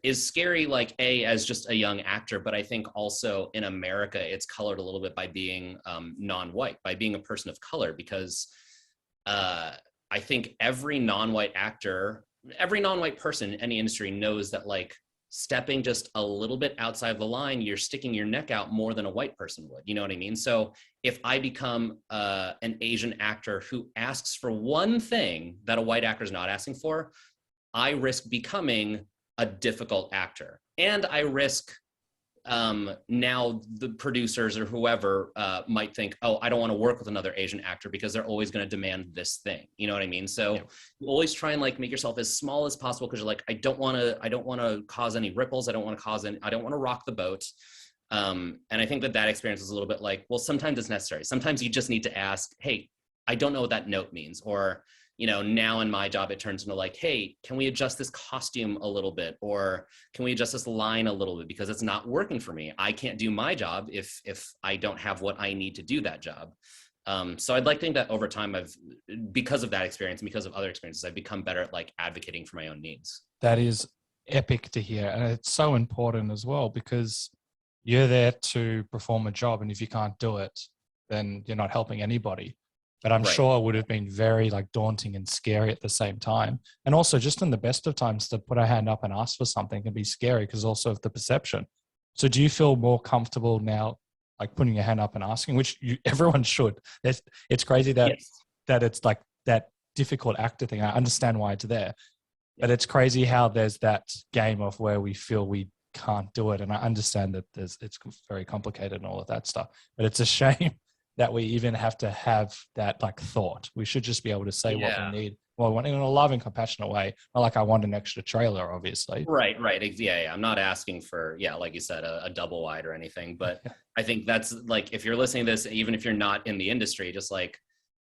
is scary, like as just a young actor, but I think also in America, it's colored a little bit by being non-white, by being a person of color, because I think every non-white actor, every non-white person in any industry knows that like stepping just a little bit outside the line, you're sticking your neck out more than a white person would. You know what I mean? So if I become an Asian actor who asks for one thing that a white actor is not asking for, I risk becoming a difficult actor. And I risk now the producers or whoever might think, oh, I don't want to work with another Asian actor because they're always going to demand this thing. You know what I mean? So you always try and like make yourself as small as possible, because you're like, I don't want to cause any ripples. I don't want to rock the boat. And I think that experience is a little bit like, well, sometimes it's necessary. Sometimes you just need to ask, hey, I don't know what that note means. Or, you know, now in my job, it turns into like, hey, can we adjust this costume a little bit? Or can we adjust this line a little bit, because it's not working for me. I can't do my job if I don't have what I need to do that job. So I'd like to think that over time, because of that experience and because of other experiences, I've become better at like advocating for my own needs. That is epic to hear. And it's so important as well, because you're there to perform a job. And if you can't do it, then you're not helping anybody. But I'm sure it would have been very like daunting and scary at the same time. And also just in the best of times, to put a hand up and ask for something can be scary because also of the perception. So do you feel more comfortable now, like putting your hand up and asking, which everyone should? It's crazy that it's like that difficult actor thing. I understand why it's there, but it's crazy how there's that game of where we feel we can't do it. And I understand that it's very complicated and all of that stuff, but it's a shame that we even have to have that like thought. We should just be able to say what we need. Well, in a loving, compassionate way. Not like I want an extra trailer, obviously. Right. Yeah. I'm not asking for, like you said, a double wide or anything. But I think that's like, if you're listening to this, even if you're not in the industry, just like,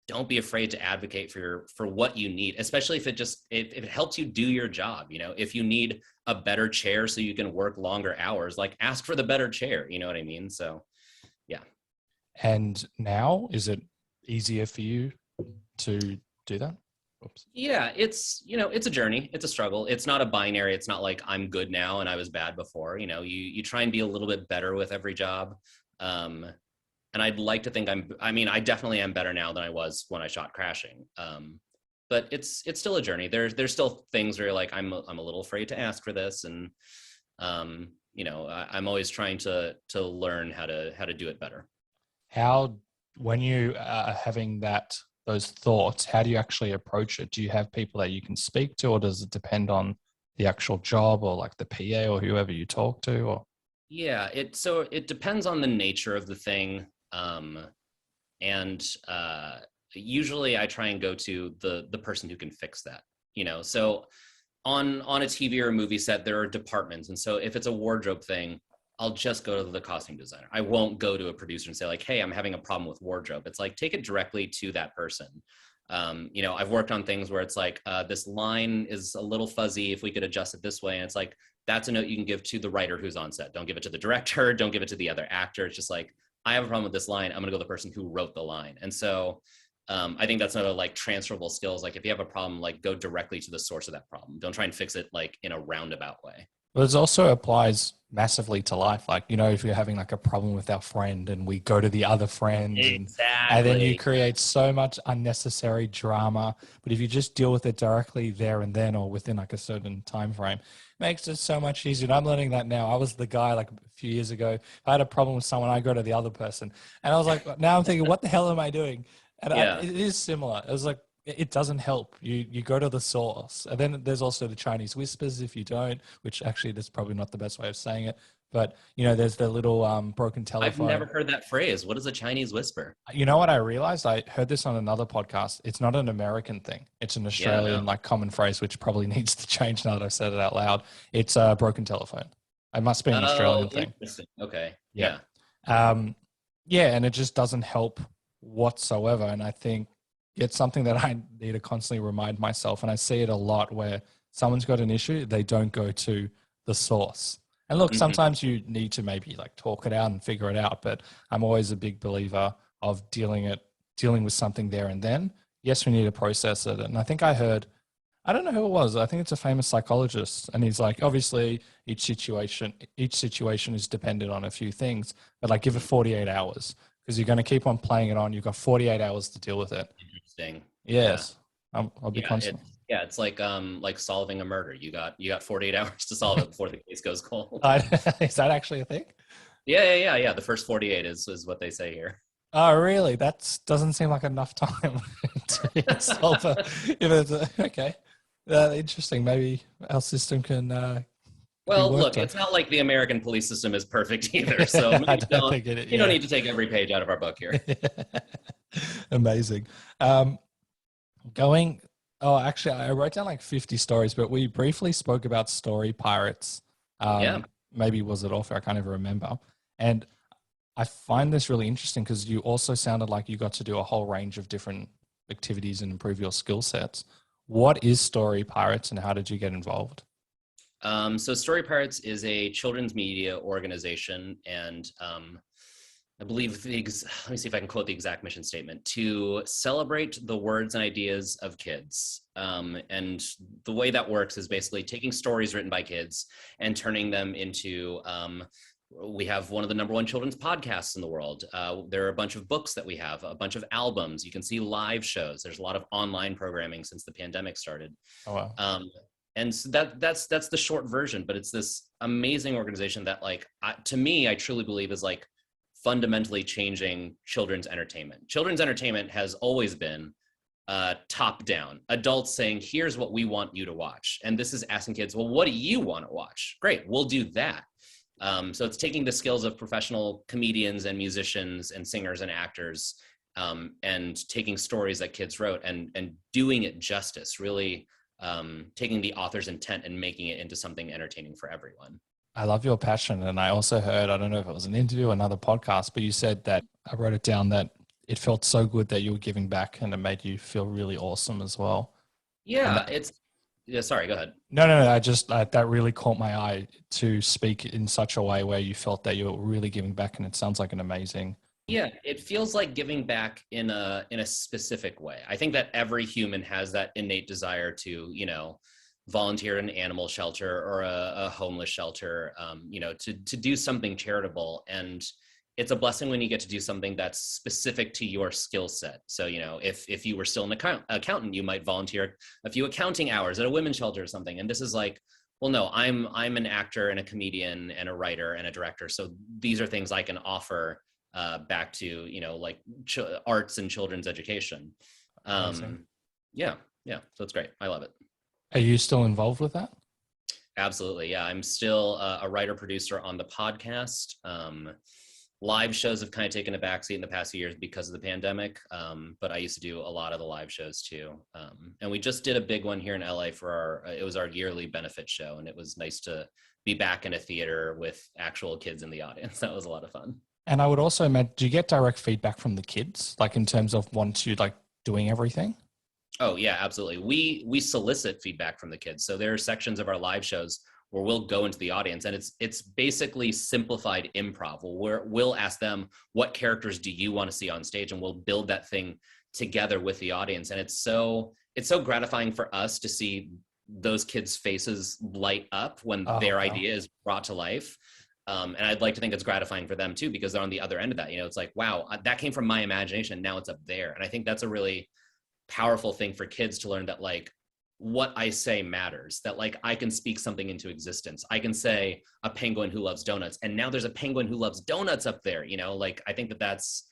don't be afraid to advocate for what you need, especially if if it helps you do your job. If you need a better chair so you can work longer hours, like ask for the better chair. You know what I mean? So, yeah. And now, is it easier for you to do that? Oops. Yeah, it's a journey. It's a struggle. It's not a binary. It's not like I'm good now and I was bad before. You try and be a little bit better with every job. And I'd like to think I definitely am better now than I was when I shot Crashing. But it's still a journey. There's still things where you're like, I'm a little afraid to ask for this. And, I'm always trying to learn how to do it better. When you are having those thoughts, how do you actually approach it? Do you have people that you can speak to, or does it depend on the actual job or like the PA or whoever you talk to? Or yeah, it depends on the nature of the thing. Usually I try and go to the person who can fix that, so on a TV or a movie set, there are departments. And so if it's a wardrobe thing, I'll just go to the costume designer. I won't go to a producer and say like, hey, I'm having a problem with wardrobe. It's like, take it directly to that person. I've worked on things where it's like, this line is a little fuzzy. If we could adjust it this way. And it's like, that's a note you can give to the writer who's on set. Don't give it to the director. Don't give it to the other actor. It's just like, I have a problem with this line. I'm going to go to the person who wrote the line. And so I think that's another like transferable skills. Like if you have a problem, like go directly to the source of that problem. Don't try and fix it like in a roundabout way. But it also applies massively to life. Like, if you're having like a problem with our friend and we go to the other friend, exactly. and then you create so much unnecessary drama. But if you just deal with it directly there and then, or within like a certain time frame, it makes it so much easier. And I'm learning that now. I was the guy like a few years ago. If I had a problem with someone, I go to the other person. And I was like, now I'm thinking, what the hell am I doing? And it is similar. It was like, it doesn't help. You go to the source. And then there's also the Chinese whispers if you don't, which actually that's probably not the best way of saying it. But, there's the little broken telephone. I've never heard that phrase. What is a Chinese whisper? You know what I realized? I heard this on another podcast. It's not an American thing. It's an Australian like common phrase, which probably needs to change now that I've said it out loud. It's a broken telephone. It must be an Australian thing. Okay. Yeah. And it just doesn't help whatsoever. And I think it's something that I need to constantly remind myself. And I see it a lot where someone's got an issue, they don't go to the source. And look, sometimes you need to maybe like talk it out and figure it out. But I'm always a big believer of dealing with something there and then. Yes, we need to process it. And I think I heard, I don't know who it was. I think it's a famous psychologist. And he's like, obviously each situation is dependent on a few things, but like give it 48 hours. Because you're going to keep on playing it on. You've got 48 hours to deal with it. Interesting. Yes. Yeah. I'll be constant. It's like solving a murder. You got 48 hours to solve it before the case goes cold. Is that actually a thing? Yeah. The first 48 is what they say here. Oh, really? That doesn't seem like enough time to solve okay. Interesting. Maybe our system can... Well, look, it's not like the American police system is perfect either. So you don't need to take every page out of our book here. Amazing. Actually, I wrote down like 50 stories, but we briefly spoke about story pirates. Maybe was it off? I can't even remember. And I find this really interesting because you also sounded like you got to do a whole range of different activities and improve your skill sets. What is Story Pirates and how did you get involved? So Story Pirates is a children's media organization, and I believe let me see if I can quote the exact mission statement: to celebrate the words and ideas of kids. And the way that works is basically taking stories written by kids and turning them into, we have one of the #1 children's podcasts in the world. There are a bunch of books that we have, a bunch of albums. You can see live shows. There's a lot of online programming since the pandemic started. Oh, wow. And so that's the short version, but it's this amazing organization that to me, I truly believe is like fundamentally changing children's entertainment. Children's entertainment has always been top down, adults saying, here's what we want you to watch. And this is asking kids, well, what do you want to watch? Great, we'll do that. So it's taking the skills of professional comedians and musicians and singers and actors, and taking stories that kids wrote and doing it justice, really taking the author's intent and making it into something entertaining for everyone. I love your passion. And I also heard, I don't know if it was an interview or another podcast, but you said that, I wrote it down, that it felt so good that you were giving back and it made you feel really awesome as well. Yeah, sorry, go ahead. No, that really caught my eye, to speak in such a way where you felt that you were really giving back, and it sounds like an amazing. Yeah, it feels like giving back in a specific way. I think that every human has that innate desire to, volunteer in an animal shelter or a homeless shelter, to do something charitable. And it's a blessing when you get to do something that's specific to your skill set. So, if you were still an accountant, you might volunteer a few accounting hours at a women's shelter or something. And this is like, well, no, I'm an actor and a comedian and a writer and a director. So these are things I can offer back to, arts and children's education. Yeah. So it's great. I love it. Are you still involved with that? Absolutely. Yeah. I'm still a writer producer on the podcast. Live shows have kind of taken a backseat in the past few years because of the pandemic. But I used to do a lot of the live shows too. And we just did a big one here in LA for it was our yearly benefit show. And it was nice to be back in a theater with actual kids in the audience. That was a lot of fun. And I would also imagine, do you get direct feedback from the kids, like in terms of once you doing everything? Oh yeah, absolutely. We solicit feedback from the kids. So there are sections of our live shows where we'll go into the audience, and it's basically simplified improv. We'll ask them, what characters do you want to see on stage? And we'll build that thing together with the audience. And it's so gratifying for us to see those kids' faces light up when their idea is brought to life. And I'd like to think it's gratifying for them too, because they're on the other end of that. It's like, wow, that came from my imagination. Now it's up there. And I think that's a really powerful thing for kids to learn, that what I say matters, that I can speak something into existence. I can say a penguin who loves donuts, and now there's a penguin who loves donuts up there. I think that's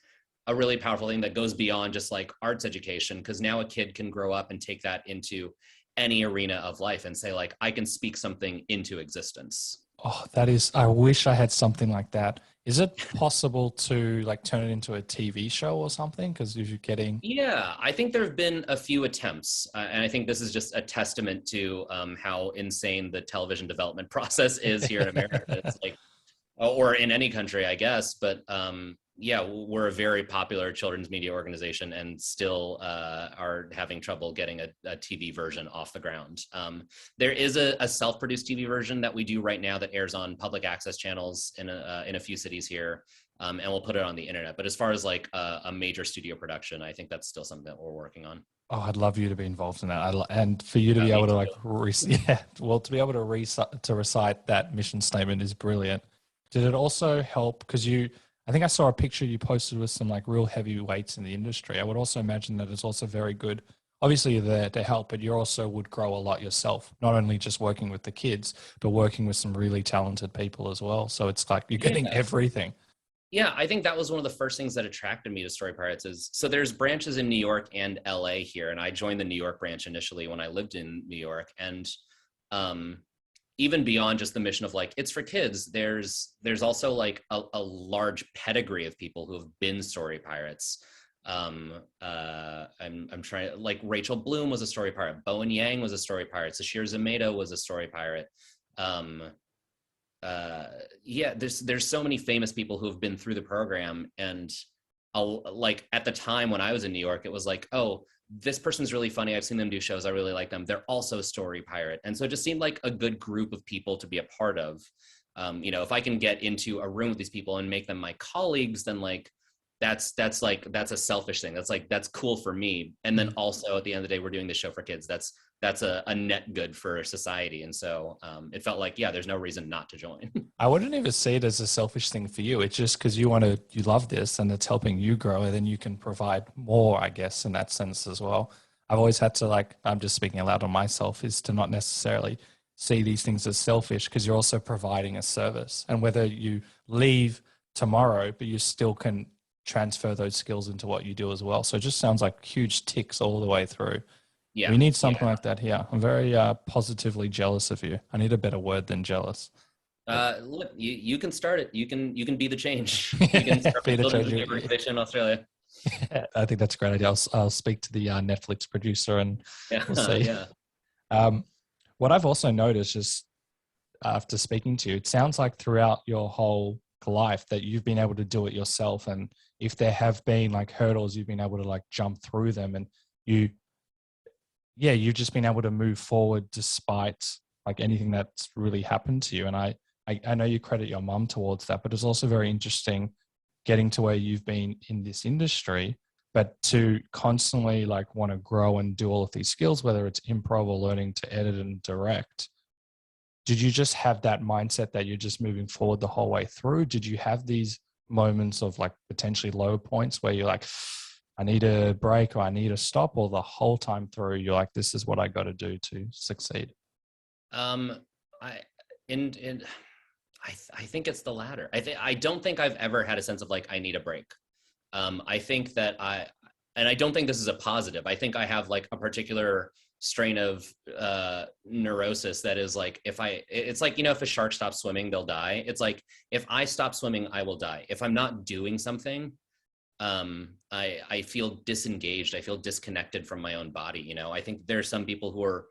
a really powerful thing that goes beyond just arts education, because now a kid can grow up and take that into any arena of life and say, I can speak something into existence. Oh, I wish I had something like that. Is it possible to turn it into a TV show or something? Because if you're getting... Yeah, I think there have been a few attempts. And I think this is just a testament to how insane the television development process is here in America. It's or in any country, I guess. But yeah, we're a very popular children's media organization and still are having trouble getting a TV version off the ground. There is a self-produced TV version that we do right now that airs on public access channels in a few cities here, and we'll put it on the internet. But as far as a major studio production, I think that's still something that we're working on. Oh, I'd love you to be involved in that, and for you to be able to to be able to recite that mission statement is brilliant. Did it also help because I think I saw a picture you posted with some real heavy weights in the industry. I would also imagine that it's also very good. Obviously you're there to help, but you also would grow a lot yourself, not only just working with the kids, but working with some really talented people as well. So it's you're getting everything. Yeah, I think that was one of the first things that attracted me to Story Pirates so there's branches in New York and LA here. And I joined the New York branch initially when I lived in New York. And even beyond just the mission of it's for kids, there's also a large pedigree of people who have been story pirates. I'm trying, Rachel Bloom was a story pirate. Bowen Yang was a story pirate. Sashir Zameda was a story pirate. Yeah, there's so many famous people who have been through the program. And at the time when I was in New York, it was oh, this person's really funny. I've seen them do shows. I really like them. They're also a story pirate. And so it just seemed like a good group of people to be a part of. If I can get into a room with these people and make them my colleagues, then that's a selfish thing. That's cool for me. And then also at the end of the day, we're doing this show for kids. That's a net good for society. And so it felt there's no reason not to join. I wouldn't even see it as a selfish thing for you. It's just because you love this and it's helping you grow, and then you can provide more, I guess, in that sense as well. I've always had to I'm just speaking aloud on myself, is to not necessarily see these things as selfish, because you're also providing a service. And whether you leave tomorrow, but you still can transfer those skills into what you do as well. So it just sounds like huge ticks all the way through. Yeah, we need something like that here. I'm very positively jealous of you. I need a better word than jealous. Look, you can start it. You can be the change. You can start building the organization in Australia. I think that's a great idea. I'll speak to the Netflix producer and we'll see. Yeah. What I've also noticed just after speaking to you, it sounds like throughout your whole life that you've been able to do it yourself. And if there have been like hurdles, you've been able to like jump through them, and you've just been able to move forward despite like anything that's really happened to you. And I know you credit your mum towards that, but it's also very interesting getting to where you've been in this industry, but to constantly like want to grow and do all of these skills, whether it's improv or learning to edit and direct. Did you just have that mindset that you're just moving forward the whole way through? Did you have these moments of like potentially low points where you're like, I need a break or I need a stop, or the whole time through you're like, this is what I got to do to succeed? I think it's the latter. I don't think I've ever had a sense of like, I need a break. I think that I don't think this is a positive. I think I have like a particular strain of neurosis that is like, it's like, if a shark stops swimming, they'll die. It's like, if I stop swimming, I will die. If I'm not doing something, I feel disengaged. I feel disconnected from my own body. I think there's some people who are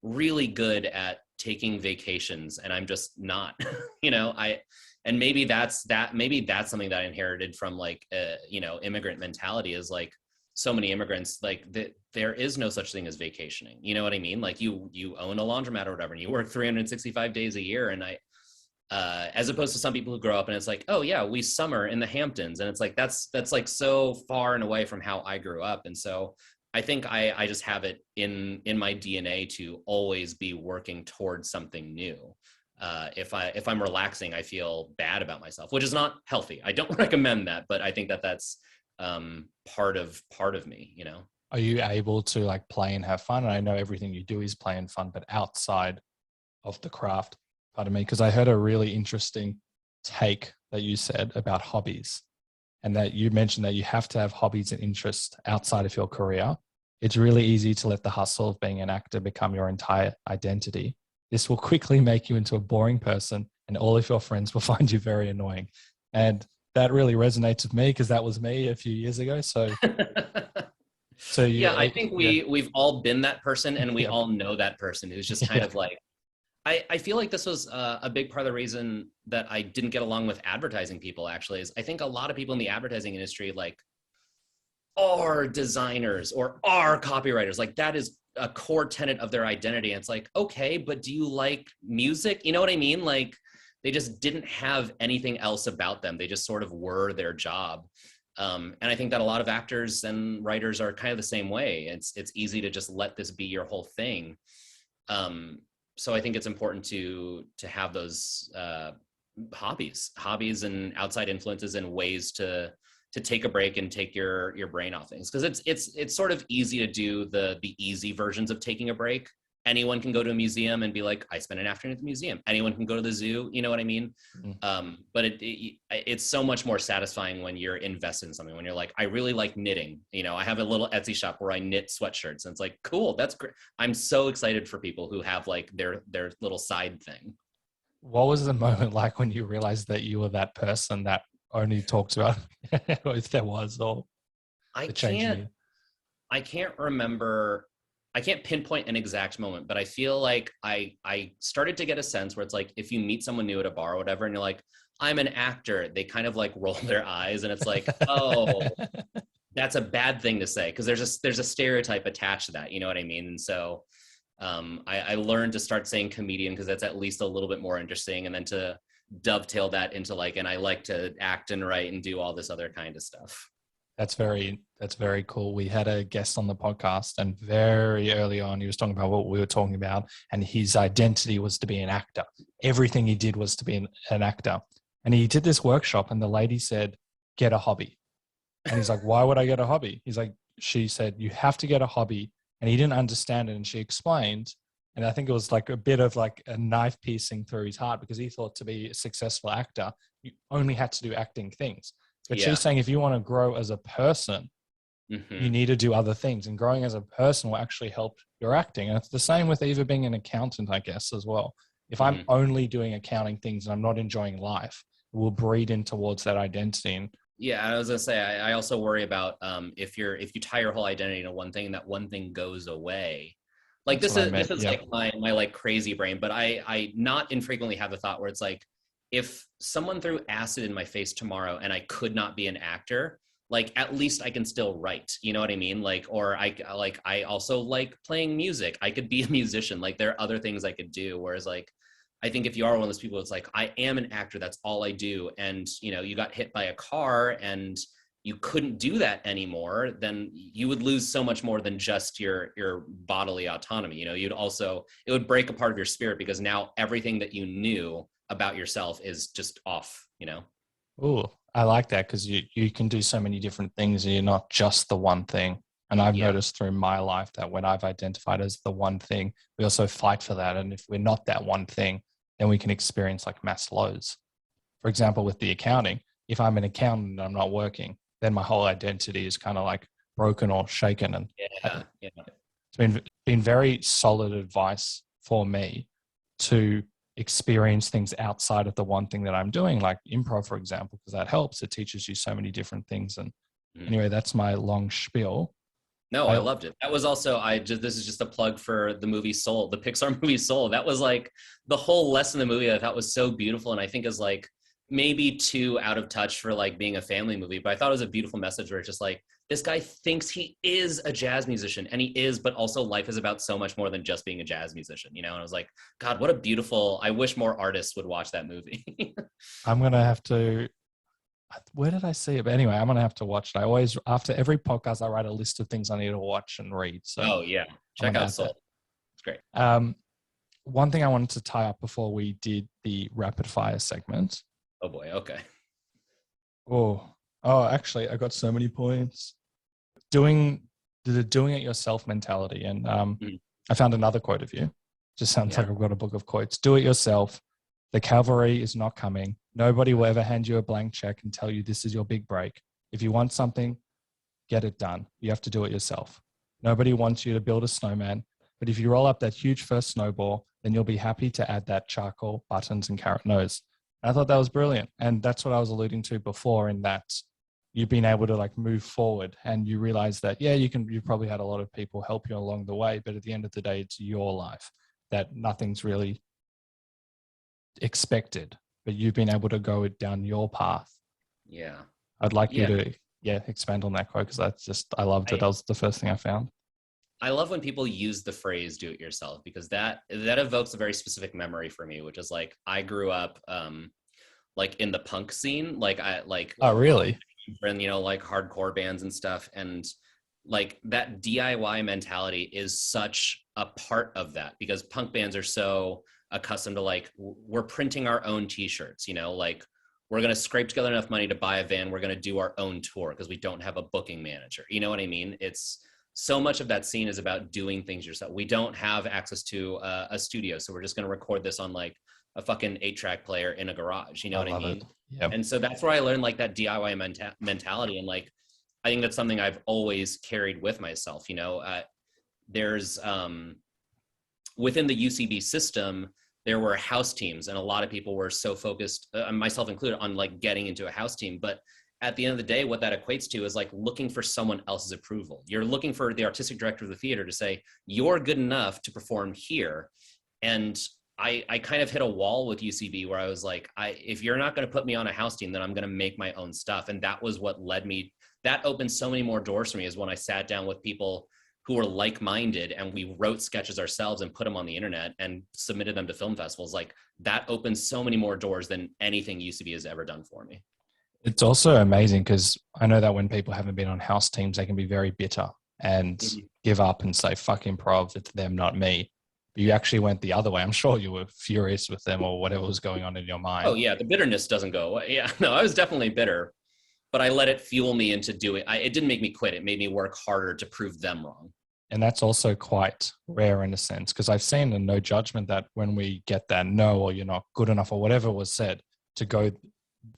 really good at taking vacations and I'm just not. And maybe that's something that I inherited from like immigrant mentality, is like so many immigrants, like there is no such thing as vacationing. You know what I mean? Like you own a laundromat or whatever, and you work 365 days a year. And as opposed to some people who grow up and it's like, oh yeah, we summer in the Hamptons. And it's like, that's like so far and away from how I grew up. And so I think I just have it in my DNA to always be working towards something new. If I'm relaxing, I feel bad about myself, which is not healthy. I don't recommend that, but I think that's part of me. Are you able to like play and have fun? And I know everything you do is play and fun, but outside of the craft, pardon me, because I heard a really interesting take that you said about hobbies, and that you mentioned that you have to have hobbies and interests outside of your career. It's really easy to let the hustle of being an actor become your entire identity. This will quickly make you into a boring person, and all of your friends will find you very annoying. And that really resonates with me because that was me a few years ago. So I think we've all been that person, and we all know that person who's just kind of like, I feel like this was a big part of the reason that I didn't get along with advertising people, actually, is I think a lot of people in the advertising industry like are designers or are copywriters. Like that is a core tenet of their identity. And it's like, okay, but do you like music? You know what I mean? Like they just didn't have anything else about them. They just sort of were their job. And I think that a lot of actors and writers are kind of the same way. It's easy to just let this be your whole thing. So I think it's important to have those hobbies and outside influences and ways to take a break and take your brain off things. Because it's sort of easy to do the easy versions of taking a break. Anyone can go to a museum and be like, I spent an afternoon at the museum. Anyone can go to the zoo. You know what I mean? Mm-hmm. But it's so much more satisfying when you're invested in something, when you're like, I really like knitting. I have a little Etsy shop where I knit sweatshirts, and it's like, cool, that's great. I'm so excited for people who have like their little side thing. What was the moment like when you realized that you were that person that only talks about, if there was, or I can't remember. I can't pinpoint an exact moment, but I feel like I started to get a sense where it's like, if you meet someone new at a bar or whatever, and you're like, I'm an actor, they kind of like roll their eyes, and it's like, oh, that's a bad thing to say, because there's a stereotype attached to that. You know what I mean? And so I learned to start saying comedian because that's at least a little bit more interesting, and then to dovetail that into like, and I like to act and write and do all this other kind of stuff. That's very cool. We had a guest on the podcast, and very early on, he was talking about what we were talking about, and his identity was to be an actor. Everything he did was to be an actor. And he did this workshop, and the lady said, get a hobby. And he's like, why would I get a hobby? He's like, she said, you have to get a hobby. And he didn't understand it. And she explained, and I think it was like a bit of like a knife piercing through his heart, because he thought to be a successful actor, you only had to do acting things. But she's saying, if you want to grow as a person, you need to do other things, and growing as a person will actually help your acting. And it's the same with either being an accountant, I guess, as well. If I'm only doing accounting things and I'm not enjoying life, it will breed in towards that identity. And yeah, I was gonna say, I also worry about if you tie your whole identity to one thing and that one thing goes away. Like this is like my like crazy brain, but I not infrequently have the thought where it's like, if someone threw acid in my face tomorrow and I could not be an actor, like at least I can still write, you know what I mean? Like, or I also like playing music. I could be a musician. Like there are other things I could do. Whereas like, I think if you are one of those people, it's like, I am an actor, that's all I do. And you know, you got hit by a car and you couldn't do that anymore, then you would lose so much more than just your bodily autonomy. You know, it would break a part of your spirit, because now everything that you knew about yourself is just off, you know? Oh, I like that, because you can do so many different things and you're not just the one thing. And I've noticed through my life that when I've identified as the one thing, we also fight for that. And if we're not that one thing, then we can experience like mass lows. For example, with the accounting, if I'm an accountant and I'm not working, then my whole identity is kind of like broken or shaken. And it's been very solid advice for me to experience things outside of the one thing that I'm doing, like improv, for example, because that helps. It teaches you so many different things. And anyway, that's my long spiel. No, I loved it. That was also, this is just a plug for the movie Soul, the Pixar movie Soul. That was like the whole lesson of the movie I thought was so beautiful. And I think is like maybe too out of touch for like being a family movie, but I thought it was a beautiful message where it's just like, this guy thinks he is a jazz musician, and he is, but also life is about so much more than just being a jazz musician, you know? And I was like, God, what a beautiful, I wish more artists would watch that movie. I'm going to have to, where did I see it? But anyway, I'm going to have to watch it. I always, after every podcast, I write a list of things I need to watch and read. So oh yeah, check out Soul. It's great. One thing I wanted to tie up before we did the rapid fire segment. Oh boy. Okay. Oh, actually, I got so many points. Doing it yourself mentality. And I found another quote of you. Just sounds like I've got a book of quotes. Do it yourself. The cavalry is not coming. Nobody will ever hand you a blank check and tell you this is your big break. If you want something, get it done. You have to do it yourself. Nobody wants you to build a snowman. But if you roll up that huge first snowball, then you'll be happy to add that charcoal, buttons, and carrot nose. I thought that was brilliant. And that's what I was alluding to before, in that you've been able to like move forward and you realize that, you probably had a lot of people help you along the way, but at the end of the day, it's your life, that nothing's really expected, but you've been able to go down your path. Yeah. I'd like you to, expand on that quote, because I loved it. That was the first thing I found. I love when people use the phrase "do it yourself," because that evokes a very specific memory for me, which is like, I grew up like in the punk scene, oh really? And you know, like hardcore bands and stuff, and like that DIY mentality is such a part of that, because punk bands are so accustomed to like, we're printing our own t-shirts, you know, like we're going to scrape together enough money to buy a van, we're going to do our own tour because we don't have a booking manager, you know what I mean? It's so much of that scene is about doing things yourself. We don't have access to a studio, so we're just going to record this on like a fucking 8-track player in a garage, you know what I mean? Yep. And so that's where I learned like that DIY mentality, and like I think that's something I've always carried with myself. You know, there's within the UCB system, there were house teams, and a lot of people were so focused, myself included, on like getting into a house team. But at the end of the day, what that equates to is like looking for someone else's approval. You're looking for the artistic director of the theater to say, you're good enough to perform here. And I kind of hit a wall with UCB where I was like, if you're not going to put me on a house team, then I'm going to make my own stuff. And that was what led me, that opened so many more doors for me, is when I sat down with people who were like-minded and we wrote sketches ourselves and put them on the internet and submitted them to film festivals. Like that opened so many more doors than anything UCB has ever done for me. It's also amazing because I know that when people haven't been on house teams, they can be very bitter and give up and say, fuck improv, it's them, not me. But you actually went the other way. I'm sure you were furious with them or whatever was going on in your mind. Oh yeah, the bitterness doesn't go away. Yeah, no, I was definitely bitter, but I let it fuel me into doing it. It didn't make me quit. It made me work harder to prove them wrong. And that's also quite rare in a sense, because I've seen in No Judgment that when we get that no, or you're not good enough or whatever was said, to go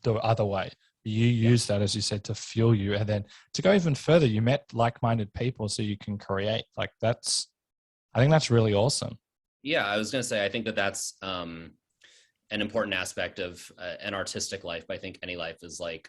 the other way. You use that, as you said, to fuel you. And then to go even further, you met like-minded people so you can create. Like I think that's really awesome. Yeah, I was going to say, I think that that's an important aspect of an artistic life, but I think any life is like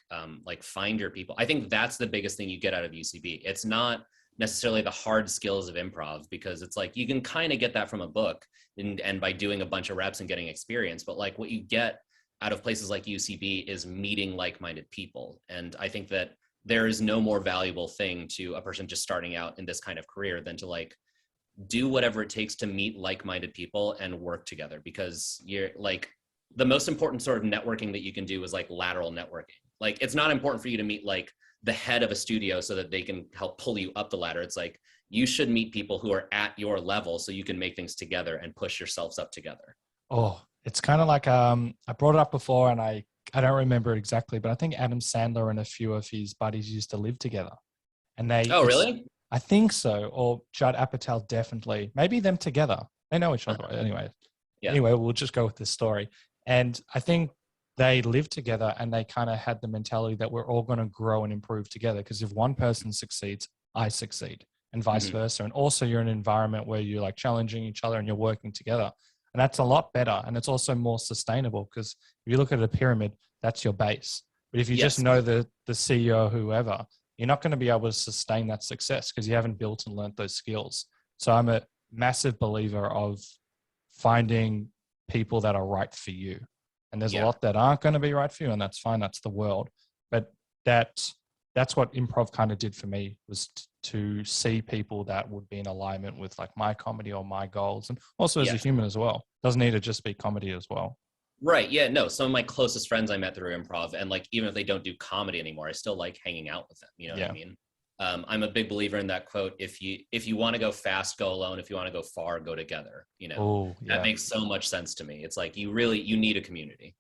find your people. I think that's the biggest thing you get out of UCB. It's not necessarily the hard skills of improv, because it's like you can kind of get that from a book and by doing a bunch of reps and getting experience, but like what you get out of places like UCB is meeting like-minded people. And I think that there is no more valuable thing to a person just starting out in this kind of career than to like do whatever it takes to meet like-minded people and work together, because you're like, the most important sort of networking that you can do is like lateral networking. Like, it's not important for you to meet like the head of a studio so that they can help pull you up the ladder. It's like, you should meet people who are at your level so you can make things together and push yourselves up together. Oh, it's kind of like, I brought it up before and I don't remember it exactly, but I think Adam Sandler and a few of his buddies used to live together. And Oh, really? I think so. Or Judd Apatow, definitely. Maybe them together. They know each other. Anyway. Yeah. Anyway, we'll just go with this story. And I think they lived together and they kind of had the mentality that we're all going to grow and improve together. Because if one person succeeds, I succeed, and vice versa. And also you're in an environment where you're like challenging each other and you're working together. And that's a lot better. And it's also more sustainable, because if you look at a pyramid, that's your base. But if you just know the CEO or whoever, you're not going to be able to sustain that success because you haven't built and learned those skills. So I'm a massive believer of finding people that are right for you. And there's a lot that aren't going to be right for you, and that's fine. That's the world. But that's what improv kind of did for me, was to see people that would be in alignment with like my comedy or my goals. And also as a human as well. Doesn't need to just be comedy as well. Right. Yeah. No, some of my closest friends I met through improv, and like, even if they don't do comedy anymore, I still like hanging out with them. You know what I mean? I'm a big believer in that quote. If you want to go fast, go alone. If you want to go far, go together. You know, that makes so much sense to me. It's like, you need a community.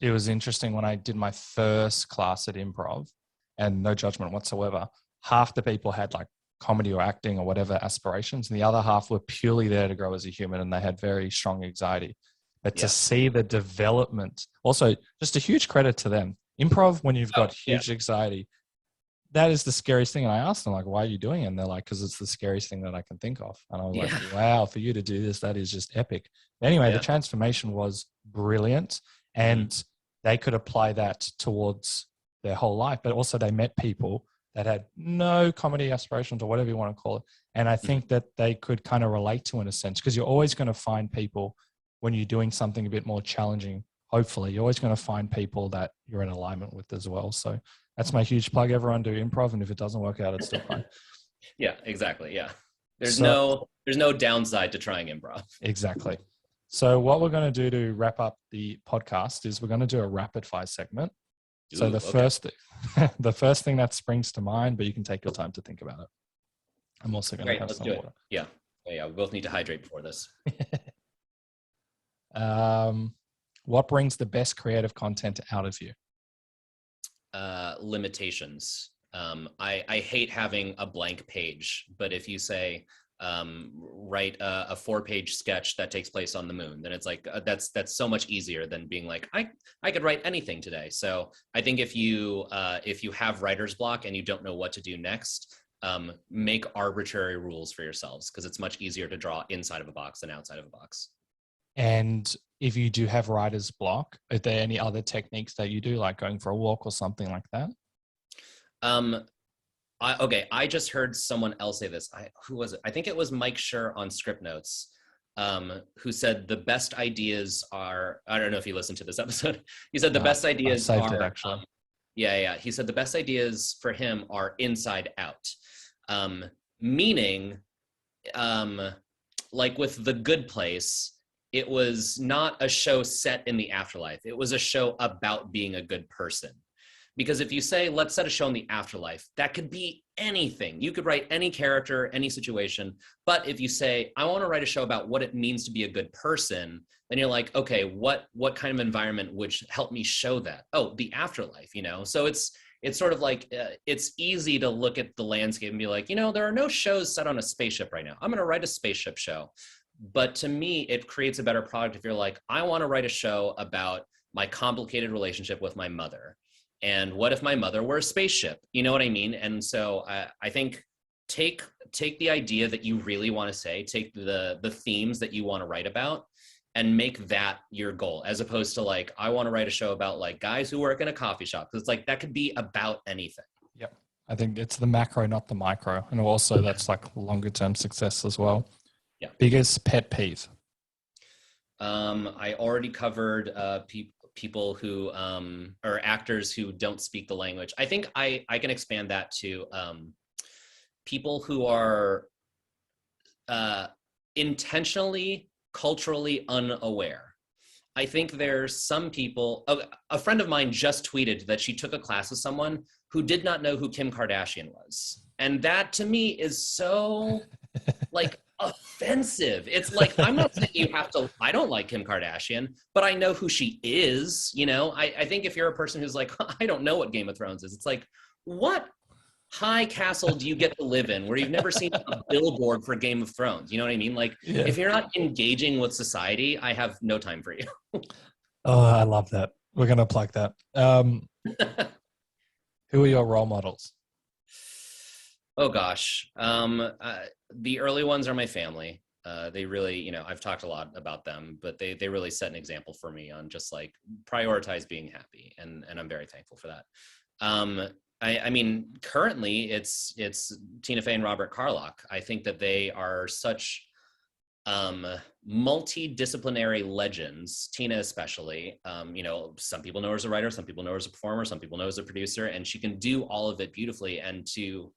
It was interesting when I did my first class at improv, and no judgment whatsoever, half the people had like comedy or acting or whatever aspirations, and the other half were purely there to grow as a human, and they had very strong anxiety. But to see the development, also just a huge credit to them. Improv, when you've got huge anxiety, that is the scariest thing. And I asked them, like, why are you doing it? And they're like, because it's the scariest thing that I can think of. And I was like, wow, for you to do this, that is just epic. Anyway, the transformation was brilliant, and they could apply that towards their whole life. But also they met people that had no comedy aspirations or whatever you want to call it. And I think that they could kind of relate to, in a sense, because you're always going to find people when you're doing something a bit more challenging. Hopefully you're always going to find people that you're in alignment with as well. So that's my huge plug. Everyone do improv, and if it doesn't work out, it's still fine. Yeah, exactly. Yeah. There's no downside to trying improv. Exactly. So what we're going to do to wrap up the podcast is we're going to do a rapid fire segment. So the first thing that springs to mind, but you can take your time to think about it. I'm also going to have some water. Yeah. We both need to hydrate before this. What brings the best creative content out of you? Limitations. I hate having a blank page, but if you say, write a 4-page sketch that takes place on the moon, then it's like, that's so much easier than being like, I could write anything today. So I think if you have writer's block and you don't know what to do next, make arbitrary rules for yourselves, because it's much easier to draw inside of a box than outside of a box. And if you do have writer's block, are there any other techniques that you do, like going for a walk or something like that? I just heard someone else say this. Who was it? I think it was Mike Schur on Script Notes, who said the best ideas are, I don't know if you listened to this episode. He said the best ideas are, actually. He said the best ideas for him are inside out. Meaning, like with The Good Place, it was not a show set in the afterlife. It was a show about being a good person. Because if you say, let's set a show in the afterlife, that could be anything. You could write any character, any situation. But if you say, I want to write a show about what it means to be a good person, then you're like, okay, what kind of environment would help me show that? Oh, the afterlife, you know? So it's sort of like, it's easy to look at the landscape and be like, you know, there are no shows set on a spaceship right now. I'm going to write a spaceship show. But to me, it creates a better product if you're like, I want to write a show about my complicated relationship with my mother. And what if my mother were a spaceship? You know what I mean? And so I think take the idea that you really want to say, take the themes that you want to write about, and make that your goal, as opposed to like, I want to write a show about like guys who work in a coffee shop. Because it's like, that could be about anything. Yep. I think it's the macro, not the micro. And also that's like longer term success as well. Yeah. Biggest pet peeve? I already covered people who or actors who don't speak the language. I think I can expand that to people who are intentionally culturally unaware. I think there's some people, a friend of mine just tweeted that she took a class with someone who did not know who Kim Kardashian was. And that to me is so like offensive. It's like, I'm not saying you have to, I don't like Kim Kardashian, but I know who she is. You know, I think if you're a person who's like, I don't know what Game of Thrones is, it's like, what high castle do you get to live in where you've never seen a billboard for Game of Thrones? You know what I mean? Like, if you're not engaging with society, I have no time for you. Oh, I love that. We're going to plug that. Who are your role models? Oh gosh. The early ones are my family. They really, you know, I've talked a lot about them, but they really set an example for me on just like prioritize being happy. And I'm very thankful for that. I mean, currently it's Tina Fey and Robert Carlock. I think that they are such multidisciplinary legends, Tina especially. You know, some people know her as a writer, some people know her as a performer, some people know her as a producer, and she can do all of it beautifully. And to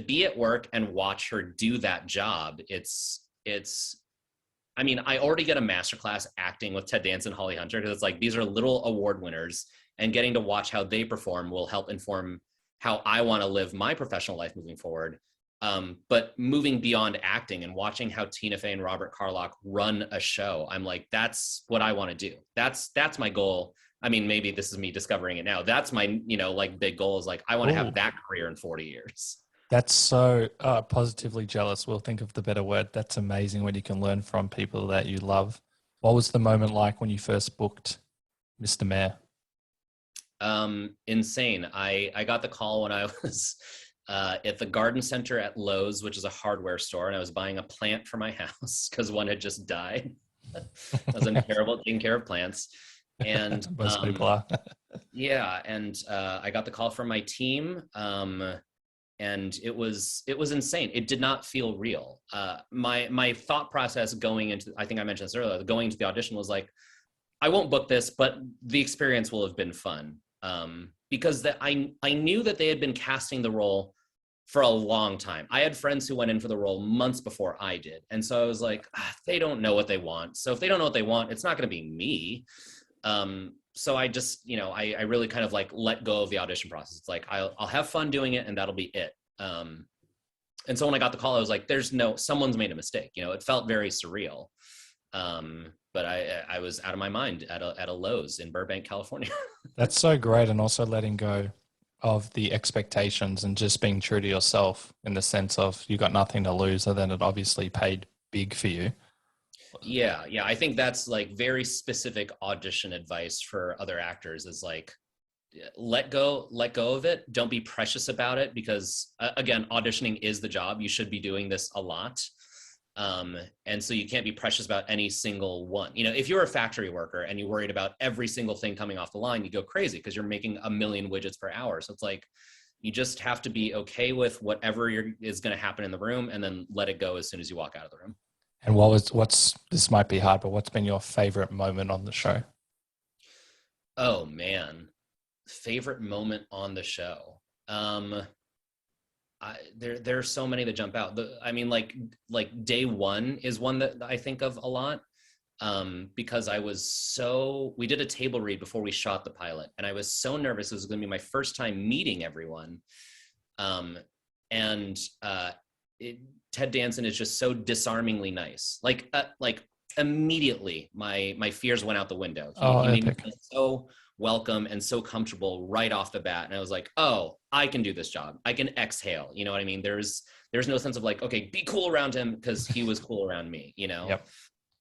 be at work and watch her do that job, it's I mean, I already get a masterclass acting with Ted Danson, Holly Hunter, because it's like, these are little award winners, and getting to watch how they perform will help inform how I want to live my professional life moving forward. But moving beyond acting and watching how Tina Fey and Robert Carlock run a show, I'm like, that's what I want to do. That's my goal. I mean, maybe this is me discovering it now. That's my, you know, like big goal is like, I want to have that career in 40 years. That's so positively jealous. We'll think of the better word. That's amazing when you can learn from people that you love. What was the moment like when you first booked Mr. Mayor? Insane. I got the call when I was at the garden center at Lowe's, which is a hardware store, and I was buying a plant for my house because one had just died. I was terrible at taking care of plants. And most people are. Yeah, and I got the call from my team. And it was insane. It did not feel real. My thought process going into, I think I mentioned this earlier, going into the audition was like, I won't book this, but the experience will have been fun. Because I knew that they had been casting the role for a long time. I had friends who went in for the role months before I did. And so I was like, they don't know what they want. So if they don't know what they want, it's not going to be me. So I just, you know, I really kind of like let go of the audition process. It's like, I'll have fun doing it, and that'll be it. And so when I got the call, I was like, someone's made a mistake. You know, it felt very surreal. But I was out of my mind at a Lowe's in Burbank, California. That's so great. And also letting go of the expectations and just being true to yourself in the sense of you got nothing to lose, and then it obviously paid big for you. Yeah. I think that's like very specific audition advice for other actors is like, let go of it. Don't be precious about it because again, auditioning is the job. You should be doing this a lot. And so you can't be precious about any single one. You know, if you're a factory worker and you're worried about every single thing coming off the line, you go crazy because you're making 1 million widgets per hour. So it's like, you just have to be okay with whatever is going to happen in the room and then let it go as soon as you walk out of the room. And this might be hard, but what's been your favorite moment on the show? Oh man, favorite moment on the show. There are so many that jump out. I mean, like day one is one that I think of a lot because we did a table read before we shot the pilot, and I was so nervous. It was going to be my first time meeting everyone, Ted Danson is just so disarmingly nice. Like immediately, my fears went out the window. He made me feel so welcome and so comfortable right off the bat. And I was like, oh, I can do this job. I can exhale. You know what I mean? There's no sense of like, okay, be cool around him because he was cool around me, you know? Yep.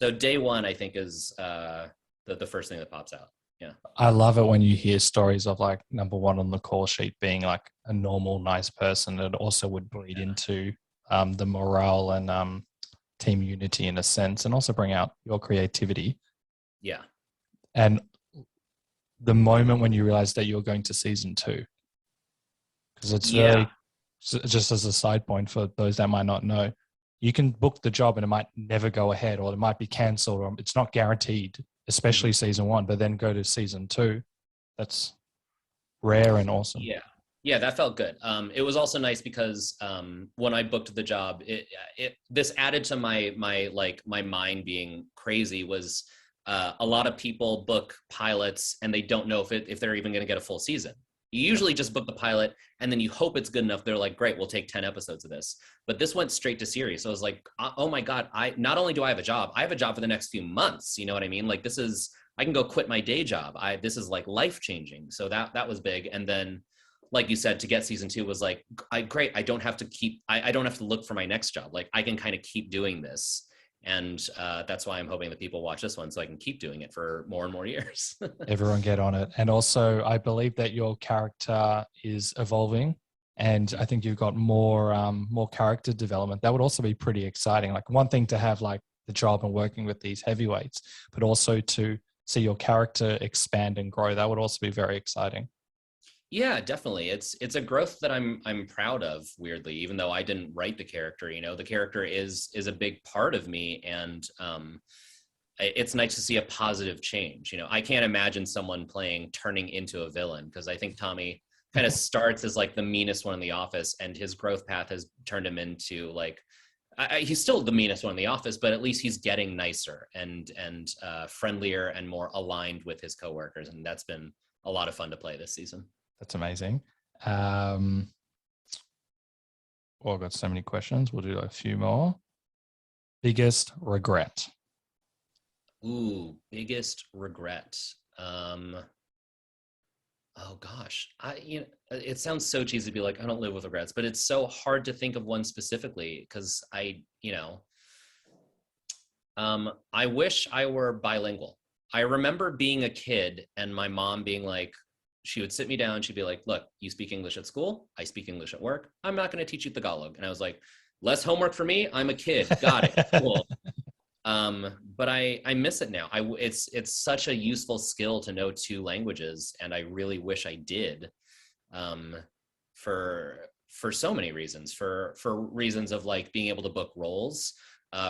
So day one, I think is the first thing that pops out. Yeah. I love it when you hear stories of like number one on the call sheet being like a normal, nice person. It also would bleed into the morale and team unity in a sense, and also bring out your creativity. Yeah. And the moment when you realize that you're going to season 2, because it's very, just as a side point for those that might not know, you can book the job and it might never go ahead, or it might be cancelled, or it's not guaranteed, especially season 1, but then go to season 2. That's rare and awesome. Yeah, that felt good. It was also nice because when I booked the job, this added to my mind being crazy. Was a lot of people book pilots and they don't know if they're even going to get a full season. You usually just book the pilot and then you hope it's good enough. They're like, great, we'll take 10 episodes of this. But this went straight to series. So I was like, oh my God, not only do I have a job for the next few months. You know what I mean? Like I can go quit my day job. This is like life-changing. So that was big. And then, like you said, to get season 2 was like, great. I don't have to look for my next job. Like I can kind of keep doing this. And that's why I'm hoping that people watch this one so I can keep doing it for more and more years. Everyone get on it. And also, I believe that your character is evolving, and I think you've got more character development. That would also be pretty exciting. Like, one thing to have like the job and working with these heavyweights, but also to see your character expand and grow. That would also be very exciting. Yeah, definitely. It's a growth that I'm proud of, weirdly, even though I didn't write the character. You know, the character is a big part of me, and it's nice to see a positive change. You know, I can't imagine someone turning into a villain, because I think Tommy kind of starts as like the meanest one in the office, and his growth path has turned him into like he's still the meanest one in the office, but at least he's getting nicer and friendlier and more aligned with his coworkers, and that's been a lot of fun to play this season. That's amazing. I've got so many questions. We'll do a few more. Biggest regret? Ooh, biggest regret. Oh gosh, it sounds so cheesy to be like, I don't live with regrets, but it's so hard to think of one specifically, because I wish I were bilingual. I remember being a kid and my mom being like, she would sit me down. She'd be like, look, you speak English at school. I speak English at work. I'm not going to teach you Tagalog. And I was like, less homework for me. I'm a kid. Got it. Cool. But I miss it now. It's such a useful skill to know 2 languages. And I really wish I did, for so many reasons, for reasons of like being able to book roles,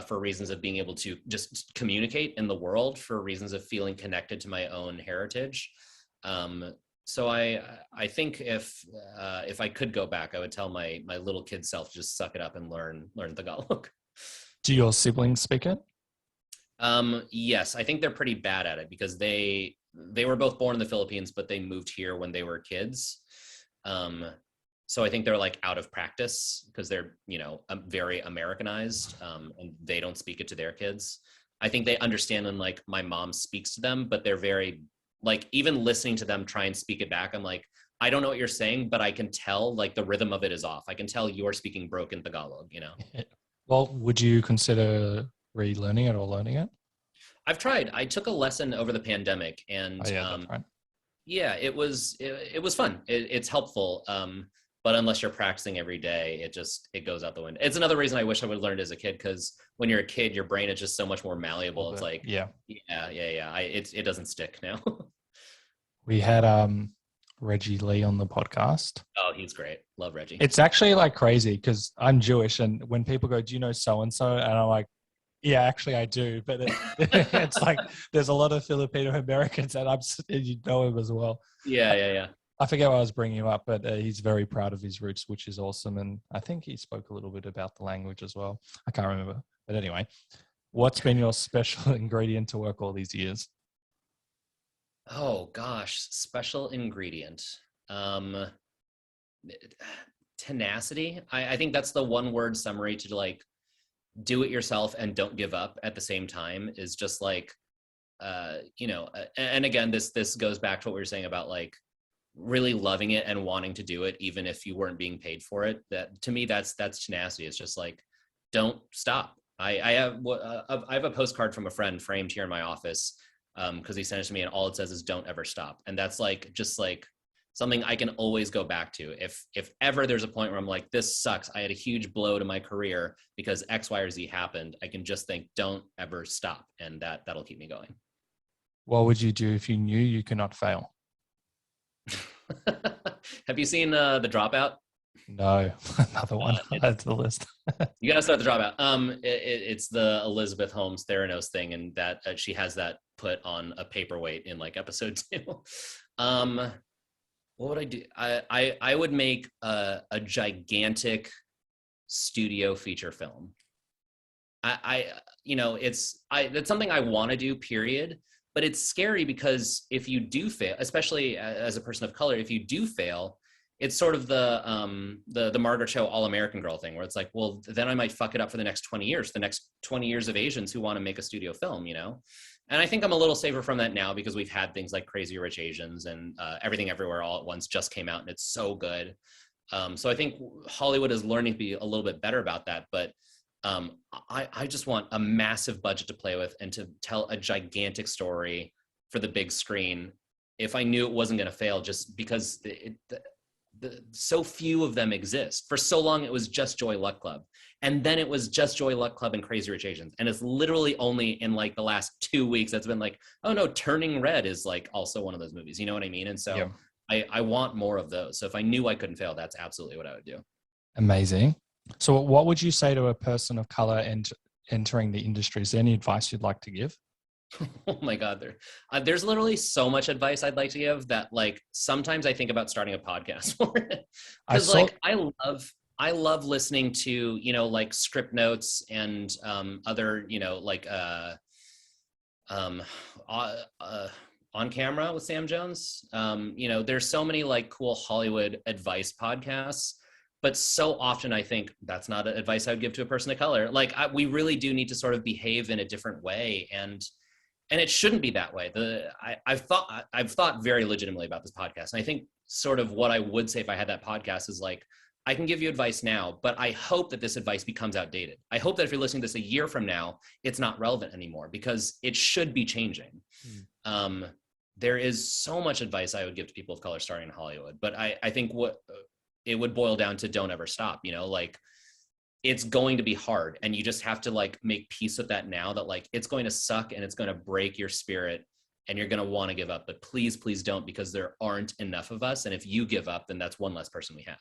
for reasons of being able to just communicate in the world, for reasons of feeling connected to my own heritage. So I think if I could go back, I would tell my little kid self, just suck it up and learn Tagalog. Do your siblings speak it? Yes, I think they're pretty bad at it, because they were both born in the Philippines, but they moved here when they were kids. So I think they're like out of practice, because they're, very Americanized, and they don't speak it to their kids. I think they understand when like my mom speaks to them, but they're very, like, even listening to them try and speak it back, I'm like, I don't know what you're saying, but I can tell like the rhythm of it is off. I can tell you're speaking broken Tagalog, Well, would you consider relearning it or learning it? I've tried. I took a lesson over the pandemic, and that's right. Yeah, it was fun. It's helpful. But unless you're practicing every day, it goes out the window. It's another reason I wish I would have learned as a kid, because when you're a kid, your brain is just so much more malleable. It's like, yeah. It doesn't stick now. We had Reggie Lee on the podcast. Oh, he's great. Love Reggie. It's actually like crazy, because I'm Jewish, and when people go, do you know so-and-so? And I'm like, yeah, actually I do. But it's like, there's a lot of Filipino Americans, and you know him as well. Yeah. I forget what I was bringing him up, but he's very proud of his roots, which is awesome. And I think he spoke a little bit about the language as well. I can't remember. But anyway, what's been your special ingredient to work all these years? Oh gosh, special ingredient. Tenacity. I think that's the one word summary to like do it yourself and don't give up at the same time, is just like, and again, this goes back to what we were saying about like really loving it and wanting to do it, even if you weren't being paid for it. That to me, that's tenacity. It's just like, don't stop. I have a postcard from a friend framed here in my office. because he sent it to me, and all it says is "Don't ever stop," and that's like just like something I can always go back to. If ever there's a point where I'm like, this sucks, I had a huge blow to my career because X, Y, or Z happened, I can just think, don't ever stop. And that'll keep me going. What would you do if you knew you could not fail? Have you seen The Dropout? No, another one. Add to the list. You gotta start The Dropout. It's the Elizabeth Holmes Theranos thing, and that she has that put on a paperweight in like episode 2. What would I do? I would make a gigantic studio feature film. That's something I want to do, period. But it's scary because if you do fail, especially as a person of color, if you do fail, it's sort of the Margaret Cho All-American Girl thing, where it's like, well, then I might fuck it up for the next 20 years, the next 20 years of Asians who want to make a studio film, And I think I'm a little safer from that now because we've had things like Crazy Rich Asians and Everything Everywhere All at Once just came out and it's so good. So I think Hollywood is learning to be a little bit better about that. But I just want a massive budget to play with and to tell a gigantic story for the big screen. If I knew it wasn't going to fail, just because so few of them exist. For so long, it was just Joy Luck Club. And then it was just Joy Luck Club and Crazy Rich Asians. And it's literally only in like the last 2 weeks that's been like, oh no, Turning Red is like also one of those movies. You know what I mean? And so yeah. I want more of those. So if I knew I couldn't fail, that's absolutely what I would do. Amazing. So what would you say to a person of color entering the industry? Is there any advice you'd like to give? Oh my God, there's literally so much advice I'd like to give that like sometimes I think about starting a podcast for it. Because I love listening to, like script notes and other, On Camera with Sam Jones. There's so many like cool Hollywood advice podcasts. But so often I think that's not advice I would give to a person of color. Like we really do need to sort of behave in a different way. And it shouldn't be that way. I've thought very legitimately about this podcast. And I think sort of what I would say if I had that podcast is like, I can give you advice now, but I hope that this advice becomes outdated. I hope that if you're listening to this a year from now, it's not relevant anymore because it should be changing. There is so much advice I would give to people of color starting in Hollywood, but I think what it would boil down to don't ever stop, like it's going to be hard and you just have to like make peace with that now that like it's going to suck and it's going to break your spirit and you're going to want to give up, but please don't, because there aren't enough of us. And if you give up, then that's one less person we have.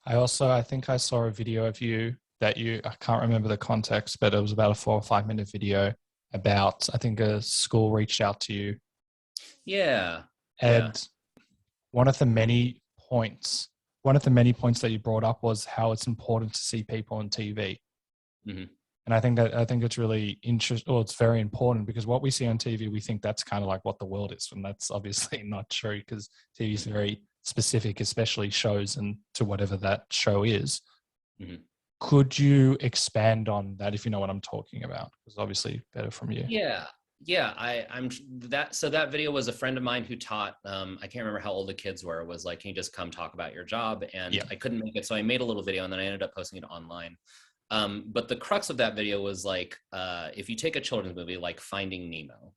I think I saw a video of you I can't remember the context, but it was about a 4 or 5 minute video about, I think a school reached out to you. Yeah. And one of the many points that you brought up was how it's important to see people on TV. Mm-hmm. And I think it's really interesting, or it's very important, because what we see on TV, we think that's kind of like what the world is. And that's obviously not true, because TV is very specific, especially shows and to whatever that show is. Mm-hmm. Could you expand on that if you know what I'm talking about? Because obviously better from you. Yeah, so that video was a friend of mine who taught, I can't remember how old the kids were, was like, can you just come talk about your job? And I couldn't make it. So I made a little video and then I ended up posting it online. But the crux of that video was like, if you take a children's movie like Finding Nemo,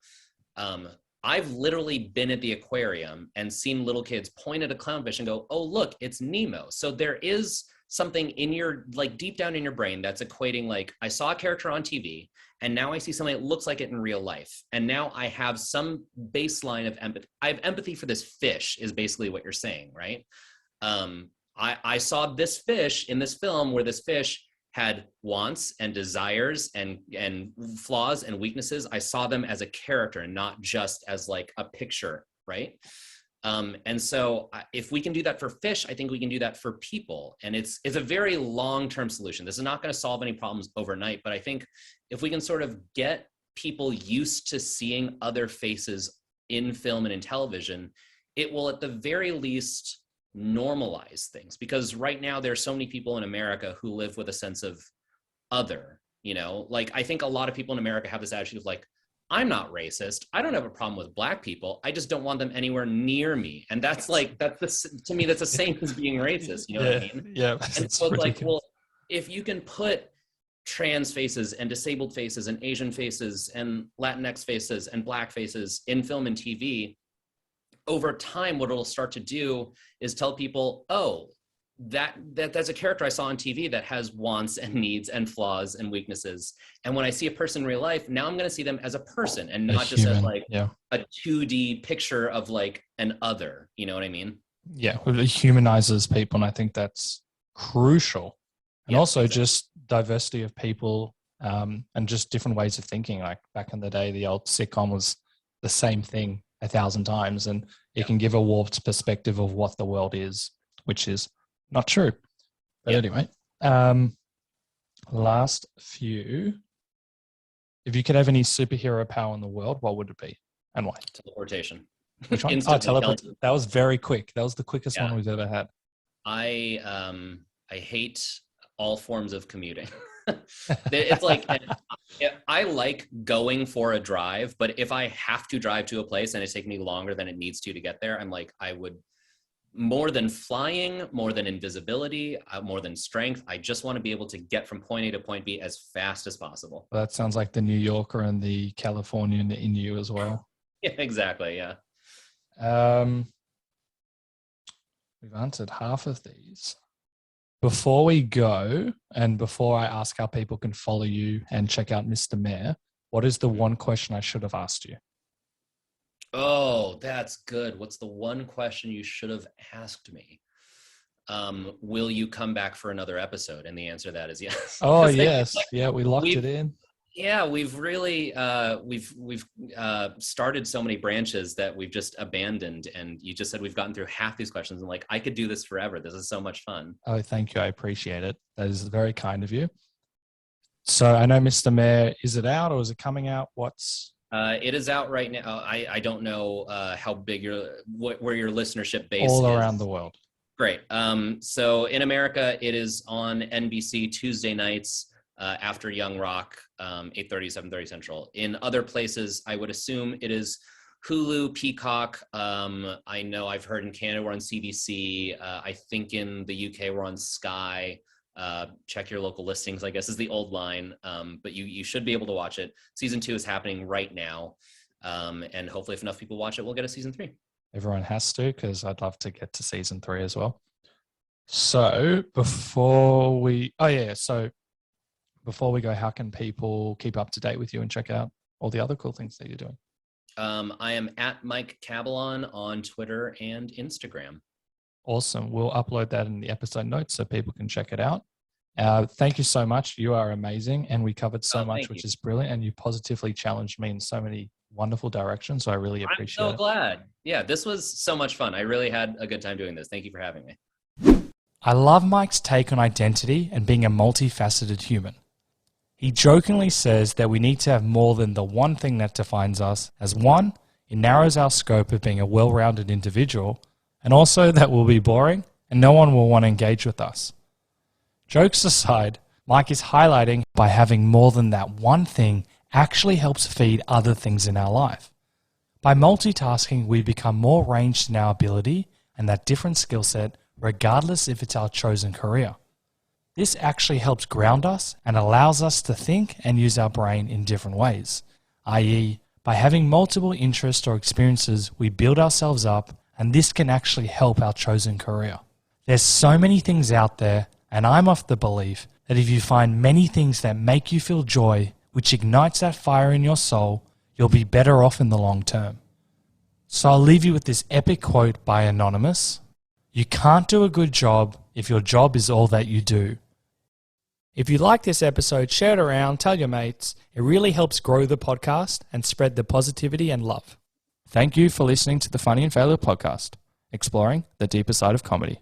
I've literally been at the aquarium and seen little kids point at a clownfish and go, oh, look, it's Nemo. So there is something in your, like deep down in your brain that's equating like, I saw a character on TV and now I see something that looks like it in real life. And now I have some baseline of empathy. I have empathy for this fish is basically what you're saying, right? I saw this fish in this film where this fish had wants and desires and flaws and weaknesses. I saw them as a character and not just as like a picture, right? And so if we can do that for fish, I think we can do that for people. And it's a very long-term solution. This is not going to solve any problems overnight, but I think if we can sort of get people used to seeing other faces in film and in television, it will at the very least normalize things. Because right now there are so many people in America who live with a sense of other, like I think a lot of people in America have this attitude of like, I'm not racist. I don't have a problem with Black people. I just don't want them anywhere near me. And that's like, to me, that's the same as being racist. You know what I mean? Yeah. And so it's like, well, if you can put trans faces and disabled faces and Asian faces and Latinx faces and Black faces in film and TV, over time, what it'll start to do is tell people, oh, that's a character I saw on TV that has wants and needs and flaws and weaknesses. And when I see a person in real life, now I'm going to see them as a person and not just as like a 2D picture of like an other. You know what I mean? Yeah, it humanizes people, and I think that's crucial. And also just diversity of people, and just different ways of thinking. Like back in the day, the old sitcom was the same thing 1,000 times, and it can give a warped perspective of what the world is, which is not true. But anyway, last few. If you could have any superhero power in the world, what would it be and why? Teleportation. Which one? Oh, teleportation. That was very quick. That was the quickest one we've ever had. I hate all forms of commuting. It's like, I like going for a drive, but if I have to drive to a place and it takes me longer than it needs to get there, I'm like, I would, more than flying, more than invisibility, more than strength, I just want to be able to get from point A to point B as fast as possible. Well, that sounds like the New Yorker and the Californian in you as well. Yeah, exactly. Yeah. We've answered half of these. Before we go, and before I ask how people can follow you and check out Mr. Mayor, what is the one question I should have asked you? Oh, that's good. What's the one question you should have asked me? Will you come back for another episode? And the answer to that is yes. Oh, yes. Yeah, we locked it in. Yeah, we've really we've started so many branches that we've just abandoned, and you just said we've gotten through half these questions, and like I could do this forever. This is so much fun. Oh, thank you. I appreciate it. That is very kind of you. So I know Mr. Mayor, is it out or is it coming out? It is out right now. I don't know how big where your listenership base all is. Around the world. Great. So in America, it is on NBC Tuesday nights. After Young Rock, 8:30, 7:30 Central. In other places, I would assume it is Hulu, Peacock. I know I've heard in Canada we're on CBC. I think in the UK we're on Sky. Check your local listings, I guess is the old line. But you should be able to watch it. Season 2 is happening right now. And hopefully if enough people watch it, we'll get a season 3. Everyone has to, because I'd love to get to season 3 as well. So before we go, how can people keep up to date with you and check out all the other cool things that you're doing? I am at Mike Cabellon on Twitter and Instagram. Awesome. We'll upload that in the episode notes so people can check it out. Thank you so much. You are amazing. And we covered so much, which is brilliant. And you positively challenged me in so many wonderful directions. So I really appreciate it. I'm so glad. Yeah, this was so much fun. I really had a good time doing this. Thank you for having me. I love Mike's take on identity and being a multifaceted human. He jokingly says that we need to have more than the one thing that defines us, as one, it narrows our scope of being a well-rounded individual, and also that we'll be boring and no one will want to engage with us. Jokes aside, Mike is highlighting by having more than that one thing actually helps feed other things in our life. By multitasking, we become more ranged in our ability and that different skill set, regardless if it's our chosen career. This actually helps ground us and allows us to think and use our brain in different ways, i.e., by having multiple interests or experiences, we build ourselves up, and this can actually help our chosen career. There's so many things out there, and I'm of the belief that if you find many things that make you feel joy, which ignites that fire in your soul, you'll be better off in the long term. So I'll leave you with this epic quote by Anonymous. You can't do a good job if your job is all that you do. If you like this episode, share it around, tell your mates. It really helps grow the podcast and spread the positivity and love. Thank you for listening to the Funny and Failure podcast, exploring the deeper side of comedy.